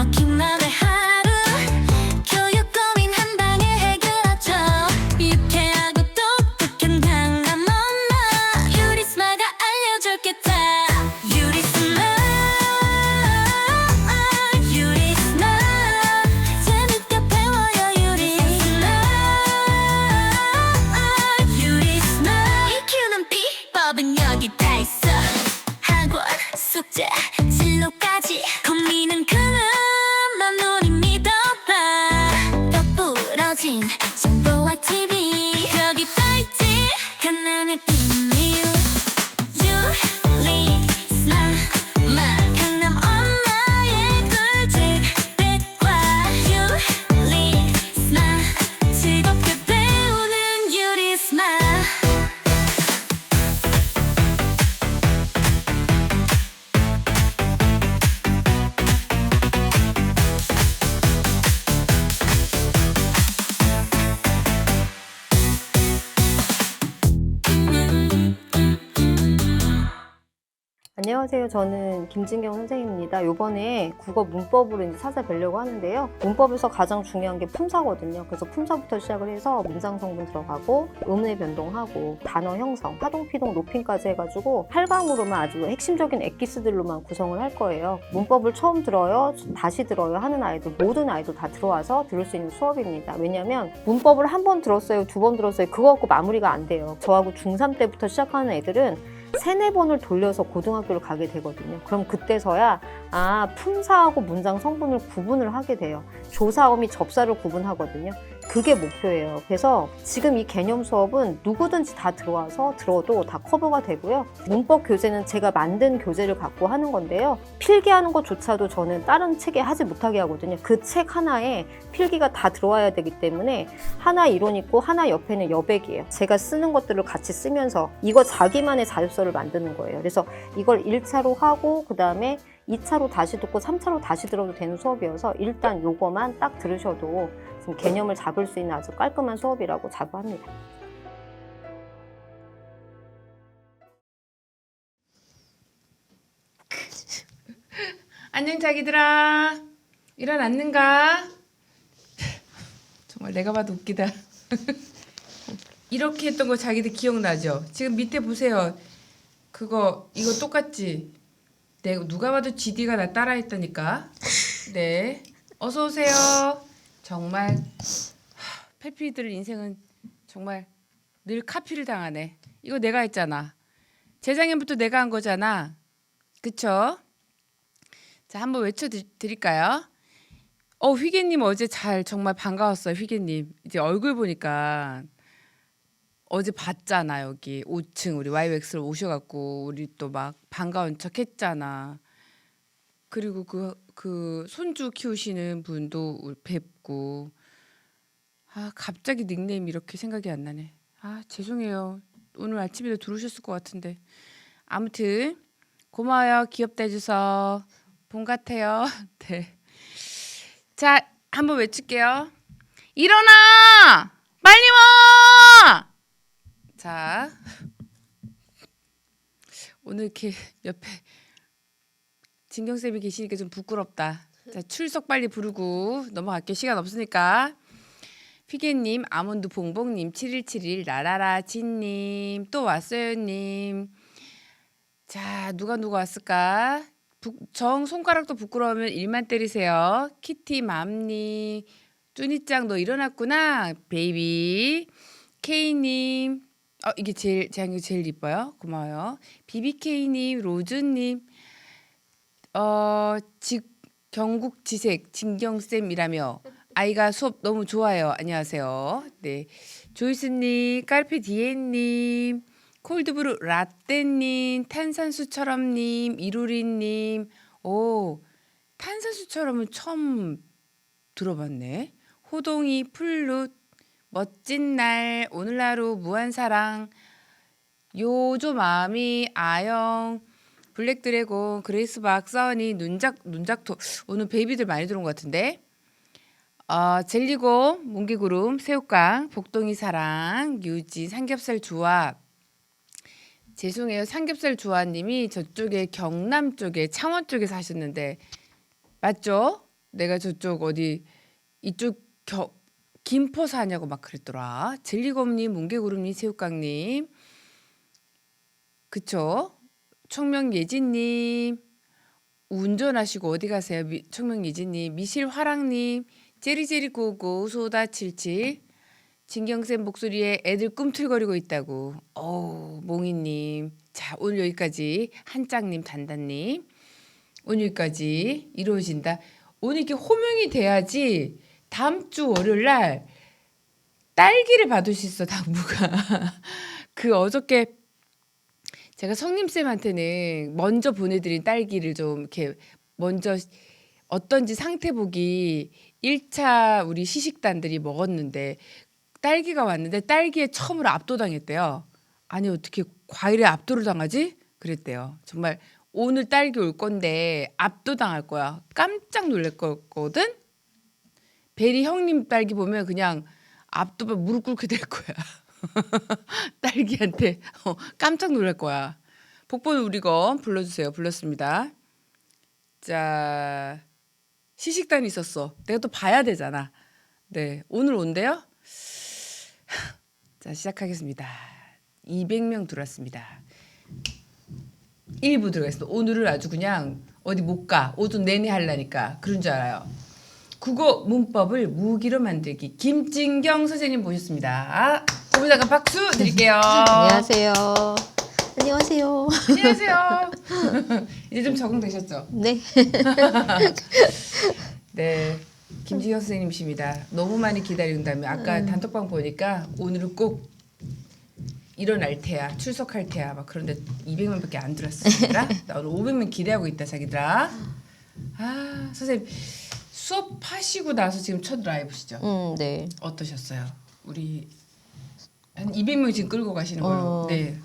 막힌 맘의 하루 교육 고민 한 방에 해결하죠. 유쾌하고 똑똑한 강남 엄마 유리스마가 알려줄겠다. 유리스마 유리스마 재밌게 배워요. 유리스마 EQ는 비법은 여기 다 있어. 학원 숙제 진로까지 고민은 그만 우리 믿어봐. 더 부러진 정보와 TV 여기 다 있지. 하나의 비밀 유리스마 강남 엄마의 꿀팁백과 유리스마 즐겁게 배우는 유리스마. 안녕하세요. 저는 김진경 선생님입니다. 요번에 국어 문법으로 이제 찾아뵈려고 하는데요. 문법에서 가장 중요한 게 품사거든요. 그래서 품사부터 시작을 해서 문장 성분 들어가고 음의 변동하고 단어 형성, 하동, 피동, 높임까지 해가지고 8강으로만 아주 핵심적인 엑기스들로만 구성을 할 거예요. 문법을 처음 들어요, 다시 들어요 하는 아이들, 모든 아이들 다 들어와서 들을 수 있는 수업입니다. 왜냐면 문법을 한 번 들었어요, 두 번 들었어요, 그거 갖고 마무리가 안 돼요. 저하고 중3 때부터 시작하는 애들은 3-4번을 돌려서 고등학교를 가게 되거든요. 그럼 그때서야 품사하고 문장 성분을 구분을 하게 돼요. 조사음이 접사를 구분하거든요. 그게 목표예요. 그래서 지금 이 개념 수업은 누구든지 다 들어와서 들어도 다 커버가 되고요. 문법 교재는 제가 만든 교재를 갖고 하는 건데요. 필기하는 것조차도 저는 다른 책에 하지 못하게 하거든요. 그 책 하나에 필기가 다 들어와야 되기 때문에 하나 이론 있고 하나 옆에는 여백이에요. 제가 쓰는 것들을 같이 쓰면서 이거 자기만의 자습서를 만드는 거예요. 그래서 이걸 1차로 하고 그 다음에 2차로 다시 듣고 3차로 다시 들어도 되는 수업이어서 일단 요거만 딱 들으셔도 지금 개념을 잡을 수 있는 아주 깔끔한 수업이라고 자부합니다. 안녕 자기들아, 일어났는가? 정말 내가 봐도 웃기다. 이렇게 했던 거 자기들 기억나죠? 지금 밑에 보세요. 이거 똑같지? 누가 봐도 GD가 나 따라했다니까. 네, 어서 오세요. 정말 페피들 인생은 정말 늘 카피를 당하네. 이거 내가 했잖아. 재작년부터 내가 한 거잖아. 그쵸? 자, 한번 외쳐드릴까요? 휘계님 어제 정말 반가웠어요. 휘계님 이제 얼굴 보니까 어제 봤잖아. 여기 5층 우리 YX로 오셔갖고 우리 또 막 반가운 척 했잖아. 그리고 그 손주 키우시는 분도 뵙고. 갑자기 닉네임이 이렇게 생각이 안 나네. 죄송해요. 오늘 아침에도 들어오셨을 것 같은데. 아무튼 고마워요. 귀엽다 해줘서. 봄 같아요. 네. 자, 한번 외칠게요. 일어나! 빨리 와! 자, 오늘 이렇게 옆에 진경쌤이 계시니까 좀 부끄럽다. 자, 출석 빨리 부르고 넘어갈게요. 시간 없으니까. 피게님, 아몬드 봉봉님, 7171, 라라라, 진님, 또 왔어요님. 자, 누가 왔을까? 손가락도 부끄러우면 1만 때리세요. 키티 맘님, 쭈니짱 너 일어났구나. 베이비. 케이님, 이게 제일 이뻐요. 고마워요. 비비케이님, 로즈님, 경국지색 진경쌤이라며 아이가 수업 너무 좋아요. 안녕하세요. 네, 조이스님, 깔페디에님, 콜드브루 라떼님, 탄산수처럼님, 이루리님. 탄산수처럼은 처음 들어봤네. 호동이, 플룻, 멋진 날, 오늘 하루 무한사랑, 요조마미, 아영, 블랙드래곤, 그레이스박, 써니, 눈작토. 오늘 베이비들 많이 들어온 것 같은데. 젤리고, 뭉게구름, 새우깡, 복동이 사랑, 유지, 삼겹살 조합. 죄송해요. 삼겹살 조합님이 저쪽에 경남 쪽에 창원 쪽에 사셨는데 맞죠? 내가 저쪽 어디 이쪽 김포 사냐고 막 그랬더라. 젤리곰님, 뭉게구름님, 새우깡님, 그쵸? 청명예진님, 운전하시고 어디 가세요? 청명예진님, 미실화랑님, 제리제리고고, 소다77, 진경쌤 목소리에 애들 꿈틀거리고 있다고. 몽이님. 자, 오늘 여기까지. 한짱님, 단단님. 오늘 여기까지 이루어진다. 오늘 이렇게 호명이 돼야지 다음 주 월요일 날 딸기를 받을 수 있어, 당부가. 그 어저께 제가 성님쌤한테는 먼저 보내드린 딸기를 좀 이렇게 먼저 어떤지 상태 보기 1차 우리 시식단들이 먹었는데 딸기가 왔는데 딸기에 처음으로 압도당했대요. 아니 어떻게 과일에 압도를 당하지? 그랬대요. 정말 오늘 딸기 올 건데 압도당할 거야. 깜짝 놀랄 거거든. 베리 형님 딸기 보면 그냥 압도가 무릎 꿇게 될 거야. 딸기한테 깜짝 놀랄 거야. 복권 우리 거 불러주세요. 불렀습니다. 자, 시식단이 있었어. 내가 또 봐야 되잖아. 네, 오늘 온대요. 자, 시작하겠습니다. 200명 들어왔습니다. 1부 들어가겠습니다. 오늘은 아주 그냥 어디 못 가. 오전 내내 하려니까 그런 줄 알아요. 국어 문법을 무기로 만들기. 김진경 선생님 모셨습니다. 고민자가 박수 드릴게요. 안녕하세요. 안녕하세요. 안녕하세요. 이제 좀 적응되셨죠? 네. 네. 김진경 선생님이십니다. 너무 많이 기다린다면 아까 단톡방 보니까 오늘은 꼭 일어날 테야, 출석할 테야 막 그런데 200명밖에 안 들었습니다. 나 오늘 500명 기대하고 있다 자기들아. 아 선생님 수업하시고 나서 지금 첫 라이브시죠? 네. 어떠셨어요? 우리 한 200명 지금 끌고 가시는 걸로. 네.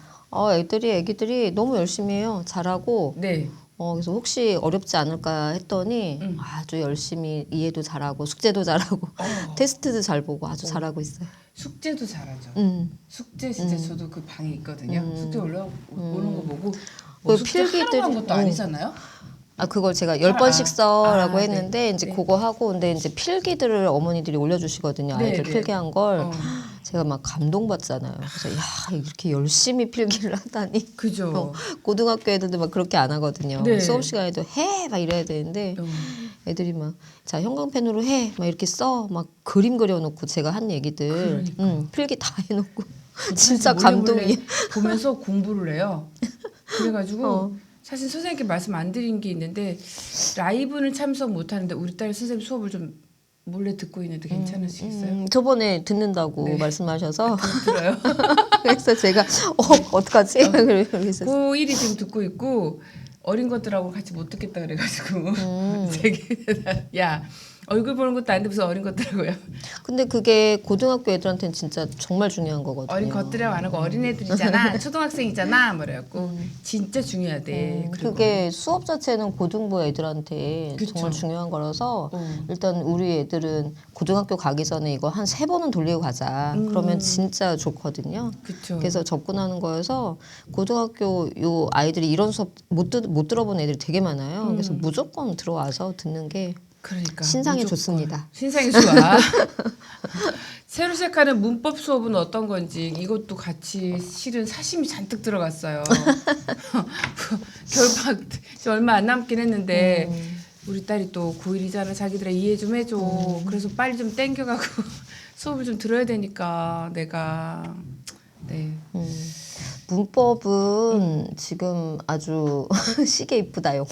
애기들이 너무 열심히 해요. 잘하고. 네. 그래서 혹시 어렵지 않을까 했더니 아주 열심히 이해도 잘하고 숙제도 잘하고 테스트도 잘 보고 아주 잘하고 있어요. 숙제도 잘하죠. 숙제 진짜 저도 그 방에 있거든요. 숙제 오는 거 보고 뭐 숙제 하러 간 것도 아니잖아요. 그걸 제가 10번씩 써라고 네. 했는데 이제 네. 그거 하고 근데 이제 필기들을 어머니들이 올려주시거든요. 네, 아이들 네. 필기한 걸 제가 막 감동받잖아요. 그래서 야 이렇게 열심히 필기를 하다니. 그죠. 고등학교 애들도 막 그렇게 안 하거든요. 네. 수업 시간에도 해 막 이래야 되는데 애들이 막 자 형광펜으로 해 막 이렇게 써 막 그림 그려놓고 제가 한 얘기들 필기 다 해놓고 진짜 감동이에요. 보면서 공부를 해요. 그래가지고 사실 선생님께 말씀 안 드린 게 있는데 라이브는 참석 못 하는데 우리 딸 선생님 수업을 좀 몰래 듣고 있는데 괜찮으시겠어요? 저번에 듣는다고 네. 말씀하셔서 들어요? 그래서 제가 어떡하지? 그랬었어요. 고1이 지금 듣고 있고 어린 것들하고 같이 못 듣겠다 그래가지고 야 얼굴 보는 것도 안 돼 무슨 어린 것들하고요. 근데 그게 고등학교 애들한테는 진짜 정말 중요한 거거든요. 어린 것들이라고 안 하고 어린애들이잖아 초등학생이잖아 뭐 그래갖고 진짜 중요하대. 그리고 그게 수업 자체는 고등부 애들한테 그쵸. 정말 중요한 거라서 일단 우리 애들은 고등학교 가기 전에 이거 한 3번은 돌리고 가자. 그러면 진짜 좋거든요. 그쵸. 그래서 접근하는 거여서 고등학교 요 아이들이 이런 수업 못 들어본 애들이 되게 많아요. 그래서 무조건 들어와서 듣는 게 그러니까 신상에 무조건. 좋습니다. 신상이 좋아. 새로 시작하는 문법 수업은 어떤 건지 이것도 같이 실은 사심이 잔뜩 들어갔어요. 결박 이제 얼마 안 남긴 했는데 우리 딸이 또 고1이잖아. 자기들아 이해 좀 해줘. 그래서 빨리 좀 땡겨가고 수업을 좀 들어야 되니까 내가 네. 문법은 지금 아주 시계 이쁘다요.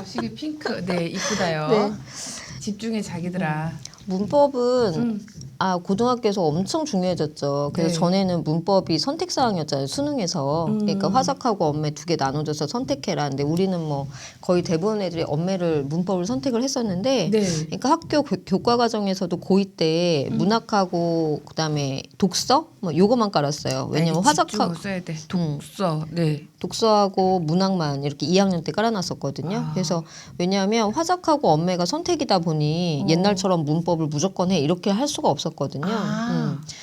시계 핑크 네 이쁘다요. 네. 집중해 자기들아. 문법은 고등학교에서 엄청 중요해졌죠. 그래서 네. 전에는 문법이 선택사항이었잖아요. 수능에서. 그러니까 화작하고 엄매 2개 나눠줘서 선택해라. 근데 우리는 뭐 거의 대부분 애들이 엄매를 문법을 선택을 했었는데 네. 그러니까 학교 교과 과정에서도 고2 때 문학하고 그다음에 독서 뭐 요거만 깔았어요. 왜냐면 화작학 써야 돼. 독서. 네. 독서하고 문학만 이렇게 2학년 때 깔아놨었거든요. 그래서 왜냐하면 화작하고 엄매가 선택이다 보니 옛날처럼 문법을 무조건 해 이렇게 할 수가 없었거든요.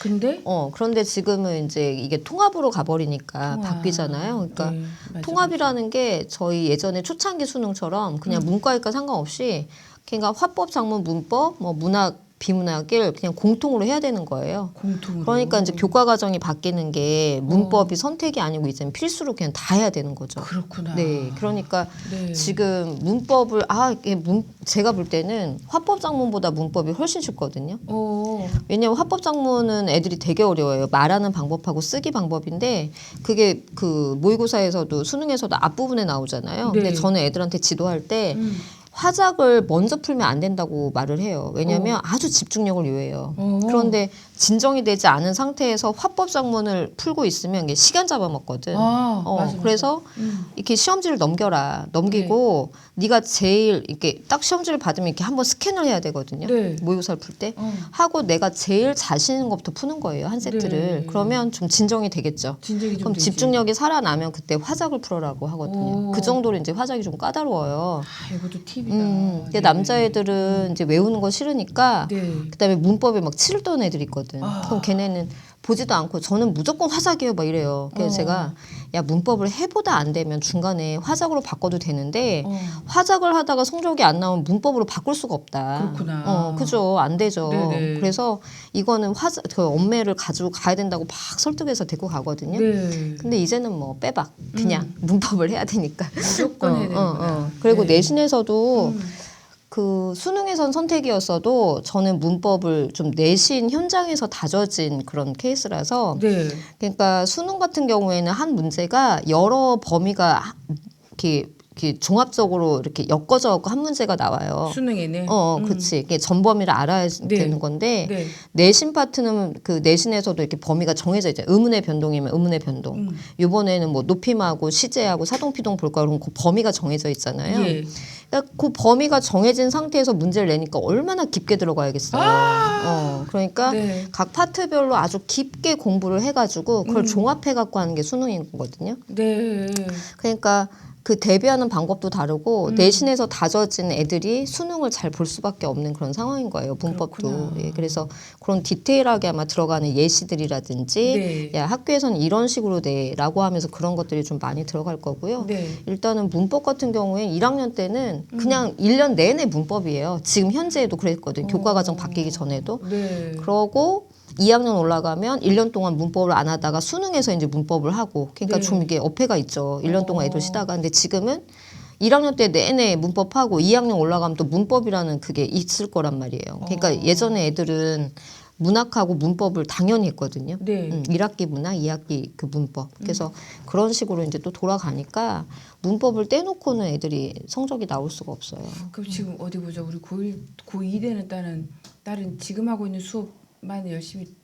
근데 그런데 지금은 이제 이게 통합으로 가버리니까 바뀌잖아요. 그러니까 네, 맞아, 통합이라는 게 저희 예전에 초창기 수능처럼 그냥 문과일과 상관없이 그러니까 화법, 작문, 문법, 뭐 문학, 비문학을 그냥 공통으로 해야 되는 거예요. 공통으로. 그러니까 이제 교과 과정이 바뀌는 게 문법이 선택이 아니고 이제 필수로 그냥 다 해야 되는 거죠. 그렇구나. 네, 그러니까 네. 지금 문법을 제가 볼 때는 화법 작문보다 문법이 훨씬 쉽거든요. 왜냐면 화법 작문은 애들이 되게 어려워요. 말하는 방법하고 쓰기 방법인데 그게 그 모의고사에서도 수능에서도 앞부분에 나오잖아요. 근데 네. 저는 애들한테 지도할 때 화작을 먼저 풀면 안 된다고 말을 해요. 왜냐하면 아주 집중력을 요해요. 그런데 진정이 되지 않은 상태에서 화법 작문을 풀고 있으면 이게 시간 잡아먹거든. 맞아. 그래서 이렇게 시험지를 넘기고 네가 제일 이렇게 딱 시험지를 받으면 이렇게 한번 스캔을 해야 되거든요. 네. 모의고사를 풀 때 하고 내가 제일 자신 있는 것부터 푸는 거예요. 한 세트를. 네. 그러면 좀 진정이 되겠죠. 진정이 좀 그럼 되지. 집중력이 살아나면 그때 화작을 풀어라고 하거든요. 그 정도로 이제 화작이 좀 까다로워요. 이것도 팁이다. 근데 네. 남자애들은 이제 외우는 거 싫으니까 네. 그다음에 문법에 막 치를 떠는 애들 있거든. 그럼 걔네는 보지도 않고 저는 무조건 화작이에요 막 이래요. 그래서 제가 야 문법을 해보다 안 되면 중간에 화작으로 바꿔도 되는데 화작을 하다가 성적이 안 나오면 문법으로 바꿀 수가 없다. 그렇구나. 그죠. 안 되죠. 네네. 그래서 이거는 그 엄매를 가지고 가야 된다고 막 설득해서 데리고 가거든요. 네. 근데 이제는 뭐 빼박 그냥 문법을 해야 되니까. 무조건 해야 되는구나. 그리고 네. 내신에서도 그 수능에선 선택이었어도 저는 문법을 좀 내신 현장에서 다져진 그런 케이스라서 네. 그러니까 수능 같은 경우에는 한 문제가 여러 범위가 이렇게 종합적으로 이렇게 엮어져 갖고 한 문제가 나와요. 수능에는. 그렇지. 이게 전 범위를 알아야 되는 건데 네. 내신 파트는 그 내신에서도 이렇게 범위가 정해져 있잖아요. 의문의 변동이면 의문의 변동. 이번에는 뭐 높임하고 시제하고 사동피동 볼까 그런 그 범위가 정해져 있잖아요. 예. 그러니까 그 범위가 정해진 상태에서 문제를 내니까 얼마나 깊게 들어가야겠어요. 그러니까 네. 각 파트별로 아주 깊게 공부를 해가지고 그걸 종합해갖고 하는 게 수능인 거거든요. 네. 그러니까 그 대비하는 방법도 다르고 내신에서 다져진 애들이 수능을 잘 볼 수밖에 없는 그런 상황인 거예요. 문법도. 예, 그래서 그런 디테일하게 아마 들어가는 예시들이라든지 네. 야 학교에서는 이런 식으로 돼라고 하면서 그런 것들이 좀 많이 들어갈 거고요. 네. 일단은 문법 같은 경우에 1학년 때는 그냥 1년 내내 문법이에요. 지금 현재에도 그랬거든요. 교과과정 바뀌기 전에도. 네. 그러고 2학년 올라가면 1년 동안 문법을 안 하다가 수능에서 이제 문법을 하고 그러니까 네. 좀 이게 어폐가 있죠. 1년 동안 애들 쉬다가. 근데 지금은 1학년 때 내내 문법하고 2학년 올라가면 또 문법이라는 그게 있을 거란 말이에요. 그러니까 예전에 애들은 문학하고 문법을 당연히 했거든요. 네. 1학기 문학, 2학기 그 문법. 그래서 그런 식으로 이제 또 돌아가니까 문법을 떼놓고는 애들이 성적이 나올 수가 없어요. 그럼 지금 어디 보자. 우리 고2 되는 딸은 지금 하고 있는 수업만 열심히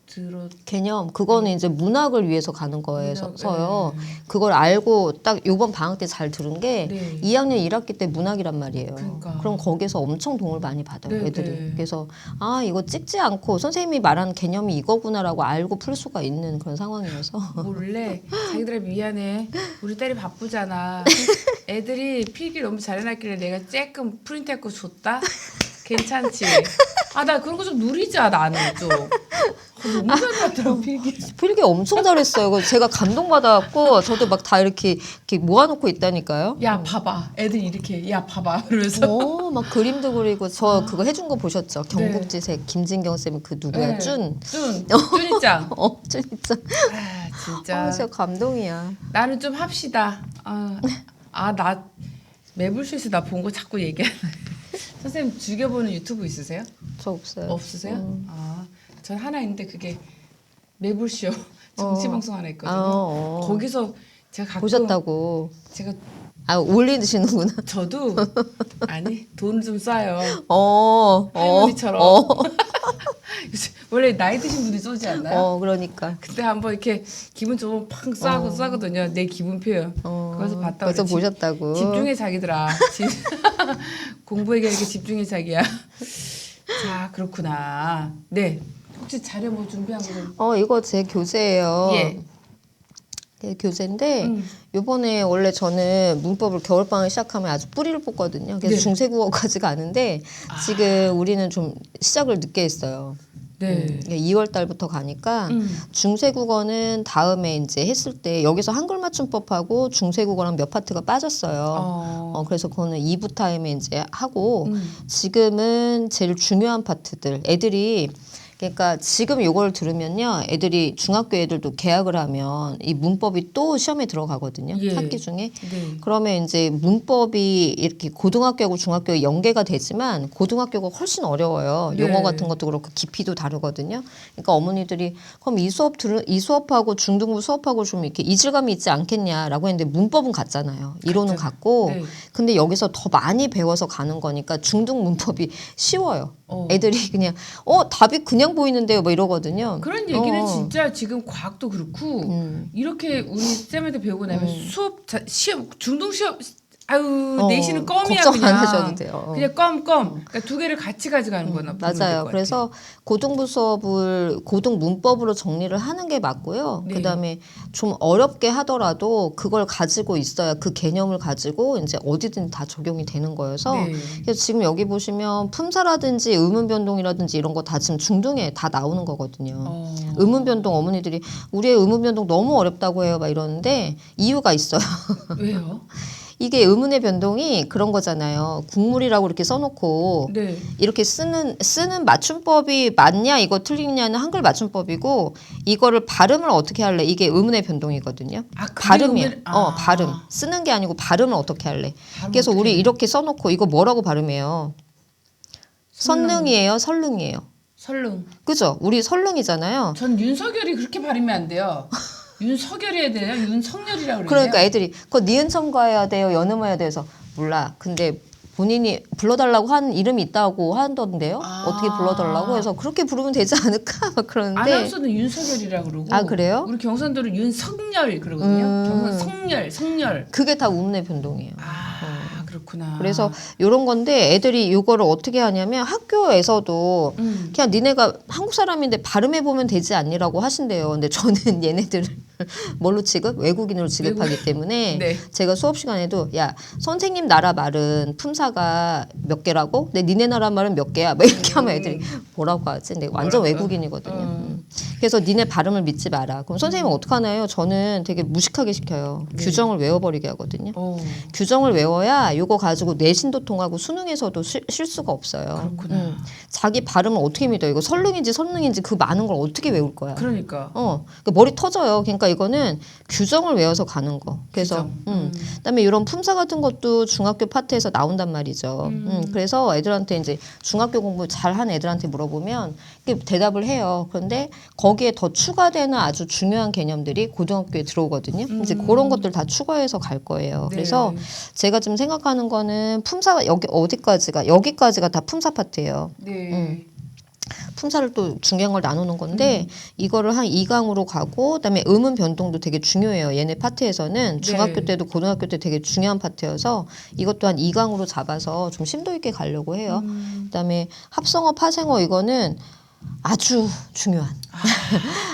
개념 그거는 이제 문학을 위해서 가는 거여서요. 네. 그걸 알고 딱 요번 방학 때 잘 들은 게 네. 2학년 1학기 때 문학이란 말이에요. 그러니까. 그럼 거기서 엄청 도움을 많이 받아요. 네, 애들이. 네. 그래서 아 이거 찍지 않고 선생님이 말하는 개념이 이거구나라고 알고 풀 수가 있는 그런 상황이어서 몰래 자기들한테 미안해. 우리 딸이 바쁘잖아. 애들이 필기 너무 잘해놨길래 내가 쬐끔 프린트해서 줬다. 괜찮지? 나 그런 거 좀 누리자 나는 좀. 너무 잘났더라고 필기. 필기 엄청 잘했어요. 그래서 제가 감동받아갖고 저도 막 다 이렇게 모아놓고 있다니까요. 야 봐봐. 애들 이렇게 야 봐봐. 그러면서. 막 그림도 그리고 저 그거 해준 거 보셨죠? 경국지색 김진경 쌤 그 누구야? 네. 준. 쭈니짱. 준 진짜. 진짜. 진짜 감동이야. 나는 좀 합시다. 나 매불쇼에서 나 본 거 자꾸 얘기하네. 선생님 즐겨보는 유튜브 있으세요? 저 없어요. 없으세요? 전 하나 있는데 그게 매불쇼 정치 방송 하나 있거든요. 거기서 제가 가끔 보셨다고. 제가 올리시는구나. 저도 아니 돈 좀 쏴요. 할머니처럼. 원래 나이 드신 분이 쏘지 않나요? 그러니까. 그때 한번 이렇게 기분 좋으면 팍 쏴거든요. 내 기분 표현. 거기서 봤다고. 벌써 보셨다고. 집중해 자기들아. 공부에 이렇게 집중해 자기야. 자 그렇구나. 네. 혹시 자료 뭐 준비한 거 좀? 이거 제 교재예요. 예. 교재인데 요번에 원래 저는 문법을 겨울방학 시작하면 아주 뿌리를 뽑거든요. 그래서 네. 중세국어까지 가는데 지금 우리는 좀 시작을 늦게 했어요. 네. 2월 달부터 가니까 중세국어는 다음에 이제 했을 때 여기서 한글 맞춤법하고 중세국어랑 몇 파트가 빠졌어요. 그래서 그거는 2부 타임에 이제 하고 지금은 제일 중요한 파트들 애들이 그러니까 지금 요걸 들으면요. 애들이 중학교 애들도 개학을 하면 이 문법이 또 시험에 들어가거든요. 예. 학기 중에. 네. 그러면 이제 문법이 이렇게 고등학교하고 중학교에 연계가 되지만 고등학교가 훨씬 어려워요. 네. 용어 같은 것도 그렇고 깊이도 다르거든요. 그러니까 어머니들이 그럼 이 수업하고 중등부 수업하고 좀 이렇게 이질감이 있지 않겠냐라고 했는데 문법은 같잖아요. 이론은 같고. 네. 근데 여기서 더 많이 배워서 가는 거니까 중등 문법이 쉬워요. 애들이 그냥 답이 그냥 보이는데요 뭐 이러거든요. 그런 얘기는 진짜 지금 과학도 그렇고 이렇게 우리 쌤한테 배우고 나면 시험 중등 시험 내신은 껌이야 걱정 그냥. 안 하셔도 돼요. 그냥 껌. 그러니까 두 개를 같이 가져가는 거나 맞아요. 그래서 고등부 수업을 고등 문법으로 정리를 하는 게 맞고요. 네. 그다음에 좀 어렵게 하더라도 그걸 가지고 있어야 그 개념을 가지고 이제 어디든 다 적용이 되는 거여서 네. 그래서 지금 여기 보시면 품사라든지 의문 변동이라든지 이런 거 다 지금 중등에 다 나오는 거거든요. 의문 변동 어머니들이 우리의 의문 변동 너무 어렵다고 해요. 막 이러는데 이유가 있어요. 왜요? 이게 의문의 변동이 그런 거잖아요. 국물이라고 이렇게 써놓고 네. 이렇게 쓰는 맞춤법이 맞냐 이거 틀리냐는 한글 맞춤법이고 이거를 발음을 어떻게 할래 이게 의문의 변동이거든요. 그게 발음이야. 발음 아. 쓰는 게 아니고 발음을 어떻게 할래. 발음 그래서 어떻게 우리 해요? 이렇게 써놓고 이거 뭐라고 발음해요? 선릉이에요, 설릉이에요. 설릉. 그죠? 우리 설릉이잖아요. 전 윤석열이 그렇게 발음이 안 돼요. 윤석열이 해야 돼요? 윤석열이라고 그래요? 그러니까 애들이 그거 니은 첨가해야 돼요, 연음해야 돼서 몰라. 근데 본인이 불러달라고 한 이름이 있다고 하던데요. 어떻게 불러달라고 해서 그렇게 부르면 되지 않을까 막 그러는데. 아나운서는 윤석열이라고 그러고. 아, 그래요? 우리 경상도는 윤석열 그러거든요. 경상 성열. 그게 다 의문의 변동이에요. 그렇구나. 그래서 요런 건데 애들이 요거를 어떻게 하냐면 학교에서도 그냥 니네가 한국 사람인데 발음해 보면 되지 않니라고 하신대요. 근데 저는 얘네들을 뭘로 취급? 외국인으로 취급하기 때문에 네. 제가 수업 시간에도 야 선생님 나라 말은 품사가 몇 개라고? 근데 니네 나라 말은 몇 개야? 막 이렇게 하면 애들이 뭐라고 하지? 근데 완전 외국인이거든요. 그래서 니네 발음을 믿지 마라. 그럼 선생님은 어떡하나요? 저는 되게 무식하게 시켜요. 규정을 외워버리게 하거든요. 규정을 외워야 요거 가지고 내신도 통하고 수능에서도 실수가 없어요. 그렇구나. 자기 발음을 어떻게 믿어요? 이거 설릉인지 선릉인지 그 많은 걸 어떻게 외울 거야? 그러니까. 그러니까 머리 터져요. 그러니까 이거는 규정을 외워서 가는 거. 그래서 그다음에 이런 품사 같은 것도 중학교 파트에서 나온단 말이죠. 그래서 애들한테 이제 중학교 공부 잘한 애들한테 물어보면 이렇게 대답을 해요. 그런데 거기에 더 추가되는 아주 중요한 개념들이 고등학교에 들어오거든요. 이제 그런 것들 다 추가해서 갈 거예요. 네. 그래서 제가 지금 생각하는 거는 품사 여기까지가 다 품사 파트예요. 네. 품사를 또 중요한 걸 나누는 건데 이거를 한 2강으로 가고 그다음에 음은 변동도 되게 중요해요. 얘네 파트에서는 중학교 때도 고등학교 때 되게 중요한 파트여서 이것도 한 2강으로 잡아서 좀 심도 있게 가려고 해요. 그다음에 합성어, 파생어 이거는 아주 중요한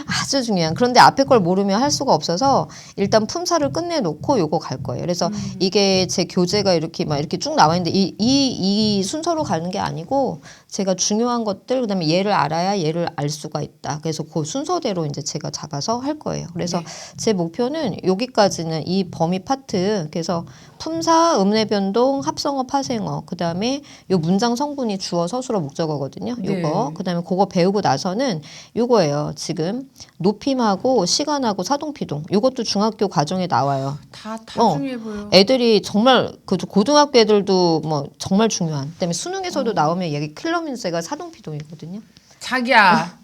아주 중요한 그런데 앞에 걸 모르면 할 수가 없어서 일단 품사를 끝내놓고 요거 갈 거예요. 그래서 이게 제 교재가 이렇게 막 이렇게 쭉 나와 있는데 이 순서로 가는 게 아니고 제가 중요한 것들 그다음에 얘를 알아야 얘를 알 수가 있다. 그래서 그 순서대로 이제 제가 잡아서 할 거예요. 그래서 제 목표는 여기까지는 이 범위 파트 그래서 품사, 음의 변동, 합성어, 파생어 그다음에 요 문장 성분이 주어, 서술어, 목적어거든요. 요거 네. 그다음에 그거 배우고 나서는 요거예요. 지금 높임하고 시간하고 사동피동 요것도 중학교 과정에 나와요. 다 중요해 보여. 애들이 정말 그 고등학교 애들도 뭐 정말 중요한. 그다음에 수능에서도 나오면 얘기 킬러민세가 사동피동이거든요. 자기야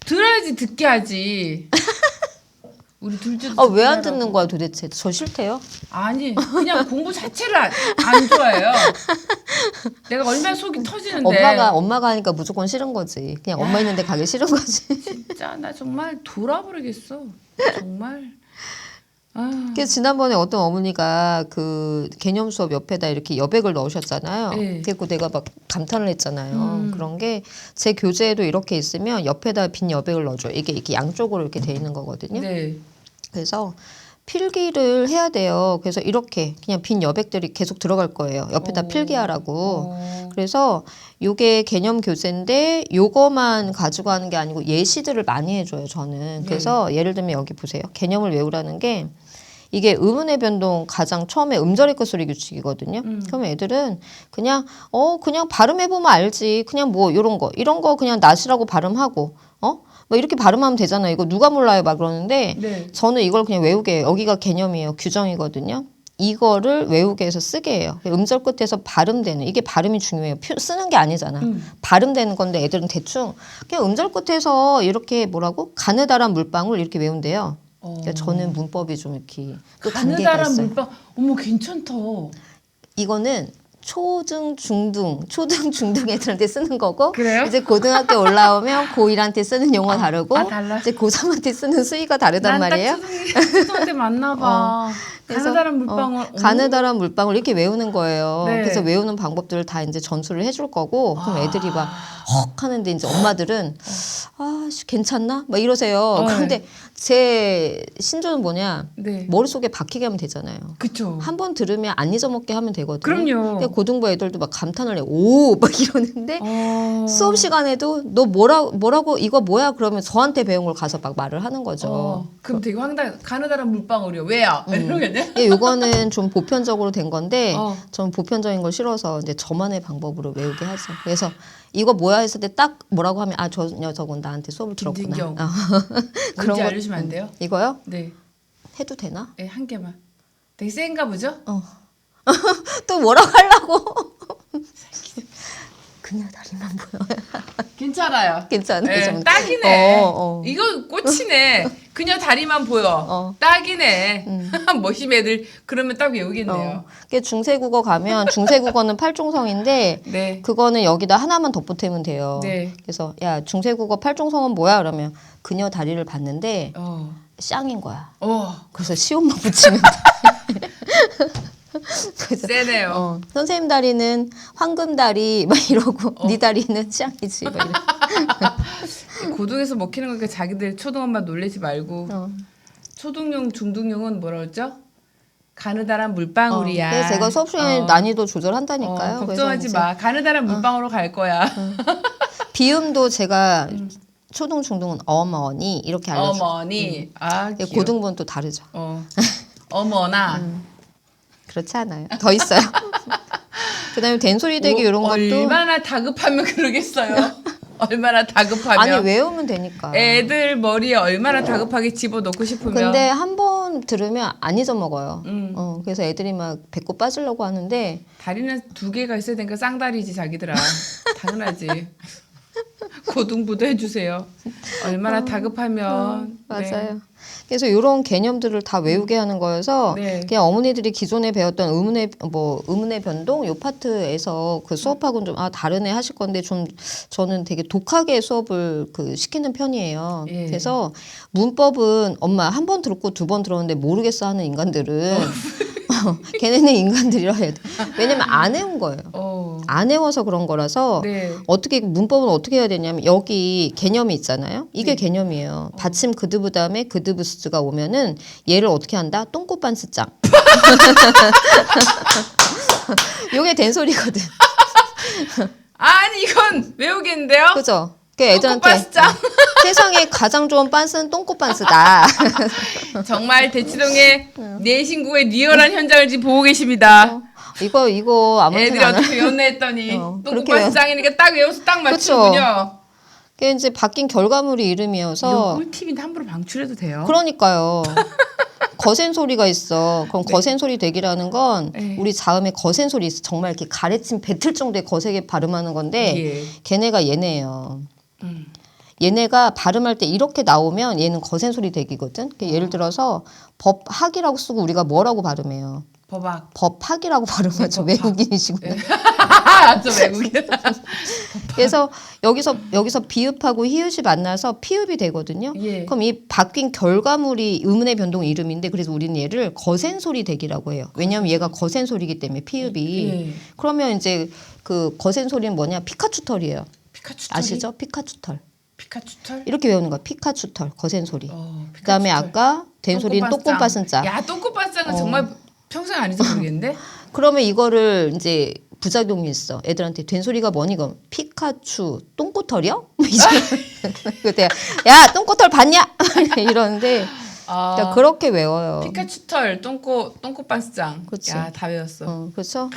들어야지 듣게 하지. 우리 둘째. 왜 안 듣는 거야 도대체? 저 싫대요. 아니 그냥 공부 자체를 안 좋아해요. 내가 얼마나 속이 터지는데. 엄마가 하니까 무조건 싫은 거지. 그냥 엄마 있는데 가기 싫은 거지. 진짜 나 정말 돌아버리겠어. 정말. 아, 그래서 지난번에 어떤 어머니가 그 개념 수업 옆에다 이렇게 여백을 넣으셨잖아요. 네. 그리고 내가 막 감탄을 했잖아요. 그런 게 제 교재에도 이렇게 있으면 옆에다 빈 여백을 넣어줘요. 이게 이렇게 양쪽으로 이렇게 돼 있는 거거든요. 네. 그래서 필기를 해야 돼요. 그래서 이렇게 그냥 빈 여백들이 계속 들어갈 거예요. 옆에다 필기하라고. 그래서 요게 개념 교재인데 요거만 가지고 하는 게 아니고 예시들을 많이 해줘요. 저는. 그래서 예를 들면 여기 보세요. 개념을 외우라는 게 이게 의문의 변동 가장 처음에 음절의 끝소리 규칙이거든요. 그럼 애들은 그냥 그냥 발음해보면 알지. 그냥 뭐 이런 거 그냥 낫이라고 발음하고 뭐 이렇게 발음하면 되잖아요. 이거 누가 몰라요 막 그러는데 네. 저는 이걸 그냥 외우게 해요. 여기가 개념이에요. 규정이거든요. 이거를 외우게 해서 쓰게 해요. 음절 끝에서 발음되는 이게 발음이 중요해요. 쓰는 게 아니잖아. 발음되는 건데 애들은 대충 그냥 음절 끝에서 이렇게 뭐라고 가느다란 물방울 이렇게 외운대요. 그러니까 저는 문법이 좀 이렇게 또 단계가 가느다란 있어요. 물방. 어머 괜찮다. 이거는 초등, 중등 애들한테 쓰는 거고 그래요? 이제 고등학교 올라오면 고1한테 쓰는 용어 다르고 달라. 이제 고3한테 쓰는 수위가 다르단 말이에요. 초등한테 맞나 봐. 그래서, 가느다란 물방울. 가느다란 물방울 이렇게 외우는 거예요. 네. 그래서 외우는 방법들을 다 이제 전수를 해줄 거고 그럼 애들이 막 헉 하는데 이제 엄마들은 씨, 괜찮나? 막 이러세요. 그런데 제 신조는 뭐냐? 네. 머릿속에 박히게 하면 되잖아요. 그쵸. 한 번 들으면 안 잊어먹게 하면 되거든요. 그럼요. 근데 고등부 애들도 막 감탄을 해. 오! 막 이러는데 수업 시간에도 너 뭐라고 이거 뭐야? 그러면 저한테 배운 걸 가서 막 말을 하는 거죠. 그럼 되게 가느다란 물방울이요. 왜요? 이러겠네. 예, 요거는 좀 보편적으로 된 건데 전 전 보편적인 걸 싫어서 이제 저만의 방법으로 외우게 하죠. 그래서 이거 뭐야 했을 때 딱 뭐라고 하면 저 녀석은 나한테 수업을 들었구나. 김진경. 그런 뭔지 거- 알려주면 안 돼요? 이거요? 네. 해도 되나? 네, 한 개만. 되게 센가 보죠? 또 뭐라고 하려고? 그냥 다리만 보여. 괜찮아요. 괜찮아요. 네, 좀. 딱이네. 어. 이거 꽂히네. 그녀 다리만 보여. 딱이네. 멋심 애들 그러면 딱 외우겠네요. 그게 중세국어 가면 중세국어는 팔종성인데 네. 그거는 여기다 하나만 덧붙이면 돼요. 네. 그래서 야 중세국어 팔종성은 뭐야? 그러면 그녀 다리를 봤는데 쌍인 거야. 그래서 시옷만 붙이면 돼. 그래서 세네요. 선생님 다리는 황금 다리 막 이러고 네 다리는 쌍이지 막 이러. 고등에서 먹히는 거니까 자기들 초등 엄마 놀래지 말고 초등용 중등용은 뭐라 그랬죠? 가느다란 물방울이야. 그래서 제가 수업 시간에 난이도 조절한다니까요. 걱정하지 그래서 마. 가느다란 물방울로 갈 거야. 비음도 제가 초등 중등은 어머니 이렇게 알려줘요. 어머니. 아, 귀여워. 고등부는 또 다르죠. 어머나. 그렇지 않아요. 더 있어요. 그다음에 된소리 대기 이런 것도 얼마나 다급하면 그러겠어요. 얼마나 다급하면. 아니 외우면 되니까. 애들 머리에 얼마나 다급하게 집어넣고 싶으면. 근데 한 번 들으면 안 잊어먹어요. 그래서 애들이 막 배꼽 빠지려고 하는데 다리는 2개가 있어야 되니까 쌍다리지 자기들아. 당연하지. 고등부도 해주세요. 얼마나 다급하면. 맞아요. 그래서 이런 개념들을 다 외우게 하는 거여서 네. 그냥 어머니들이 기존에 배웠던 의문의 변동 요 파트에서 그 수업하고는 좀 다르네 하실 건데 좀 저는 되게 독하게 수업을 시키는 편이에요. 예. 그래서 문법은 엄마 한 번 들었고 2번 들었는데 모르겠어 하는 인간들은 걔네는 인간들이라 해야 돼. 왜냐면 안 외운 거예요. 안 외워서 그런 거라서 네. 문법은 어떻게 해야 되냐면 여기 개념이 있잖아요. 이게 네. 개념이에요. 받침 그드브 다음에 그드브스가 오면은 얘를 어떻게 한다? 똥꼬반스짱. 요게 된소리거든. 아니 이건 외우겠는데요? 그죠? 그 애들한테 똥꼬반스짱. 세상에 가장 좋은 빤스는 똥꼬반스다. 정말 대치동의 내신구의 리얼한 현장을 지금 보고 계십니다. 이거 아무 애들이 생각 안 어떻게 연애했더니 그렇게 똥꼬반스짱이니까 딱 외워서 딱 맞추는군요. 그게 이제 바뀐 결과물이 이름이어서 이거 꿀팁인데 함부로 방출해도 돼요? 그러니까요. 거센 소리가 있어. 그럼 거센 소리 대기라는 건 네. 우리 자음에 거센 소리 있어. 정말 이렇게 가래침 뱉을 정도의 거세게 발음하는 건데 예. 걔네가 얘네예요. 얘네가 발음할 때 이렇게 나오면 얘는 거센 소리 대기거든. 예를 들어서 법학이라고 쓰고 우리가 뭐라고 발음해요. 법학. 법학이라고 발음하죠. 법학. 외국인이시구나. 저 외국인. 그래서 여기서 비읍하고 히읗이 만나서 피읍이 되거든요. 예. 그럼 이 바뀐 결과물이 의문의 변동 이름인데 그래서 우리는 얘를 거센소리 댁이라고 해요. 왜냐하면 얘가 거센소리이기 때문에 피읍이. 예. 그러면 이제 그 거센소리는 뭐냐? 피카츄털이에요. 피카츄 털이? 아시죠? 피카츄털. 피카츄 털? 이렇게 외우는 거야. 피카츄털, 거센소리. 피카츄 그다음에 털. 아까 된 소리는 똥꼬빠승자. 야, 똥꼬빠승은 정말 평생 아닌지 모르겠는데. 그러면 이거를 이제 부작용이 있어. 애들한테 된 소리가 뭐니? 그럼 피카츄 똥꼬털이요? 그때 야 똥꼬털 봤냐? 이러는데 그러니까 그렇게 외워요. 피카츄 털, 똥꼬빠승. 그치. 야, 다 외웠어. 그렇죠.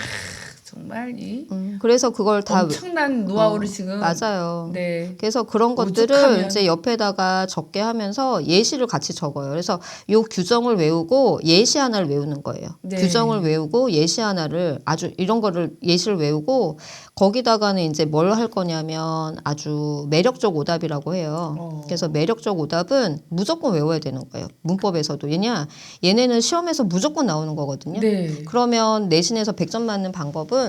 정말 이 그래서 그걸 다 엄청난 노하우를 지금. 맞아요. 네. 그래서 그런 것들을 오죽하면. 이제 옆에다가 적게 하면서 예시를 같이 적어요. 그래서 요 규정을 외우고 예시 하나를 외우는 거예요. 네. 규정을 외우고 예시 하나를 아주 이런 거를 예시를 외우고 거기다가는 이제 뭘 할 거냐면 아주 매력적 오답이라고 해요. 그래서 매력적 오답은 무조건 외워야 되는 거예요. 문법에서도. 왜냐 얘네는 시험에서 무조건 나오는 거거든요. 네. 그러면 내신에서 100점 맞는 방법은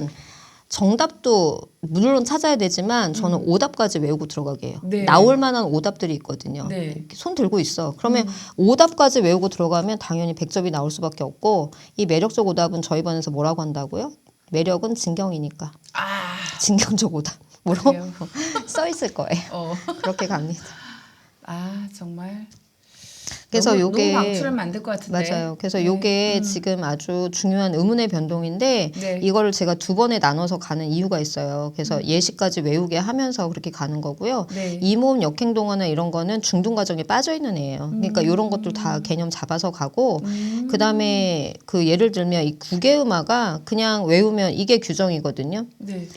정답도 물론 찾아야 되지만 저는 오답까지 외우고 들어가게 해요. 네. 나올 만한 오답들이 있거든요. 네. 이렇게 손 들고 있어. 그러면 오답까지 외우고 들어가면 당연히 100점이 나올 수밖에 없고 이 매력적 오답은 저희 반에서 뭐라고 한다고요? 매력은 진경이니까. 아. 진경적 오답. 뭐로? 그래요? 써 있을 거예요. 그렇게 갑니다. 아, 정말. 그래서 너무 요게 방출하면 안 될 것 같은데. 맞아요. 그래서 네. 요게 지금 아주 중요한 의문의 변동인데 네. 이거를 제가 두 번에 나눠서 가는 이유가 있어요. 그래서 예시까지 외우게 하면서 그렇게 가는 거고요. 네. 이모음 역행동어나 이런 거는 중등 과정에 빠져 있는 애예요. 그러니까 이런 것들 다 개념 잡아서 가고 그다음에 그 예를 들면 이 국외음화가 그냥 외우면 이게 규정이거든요. 네.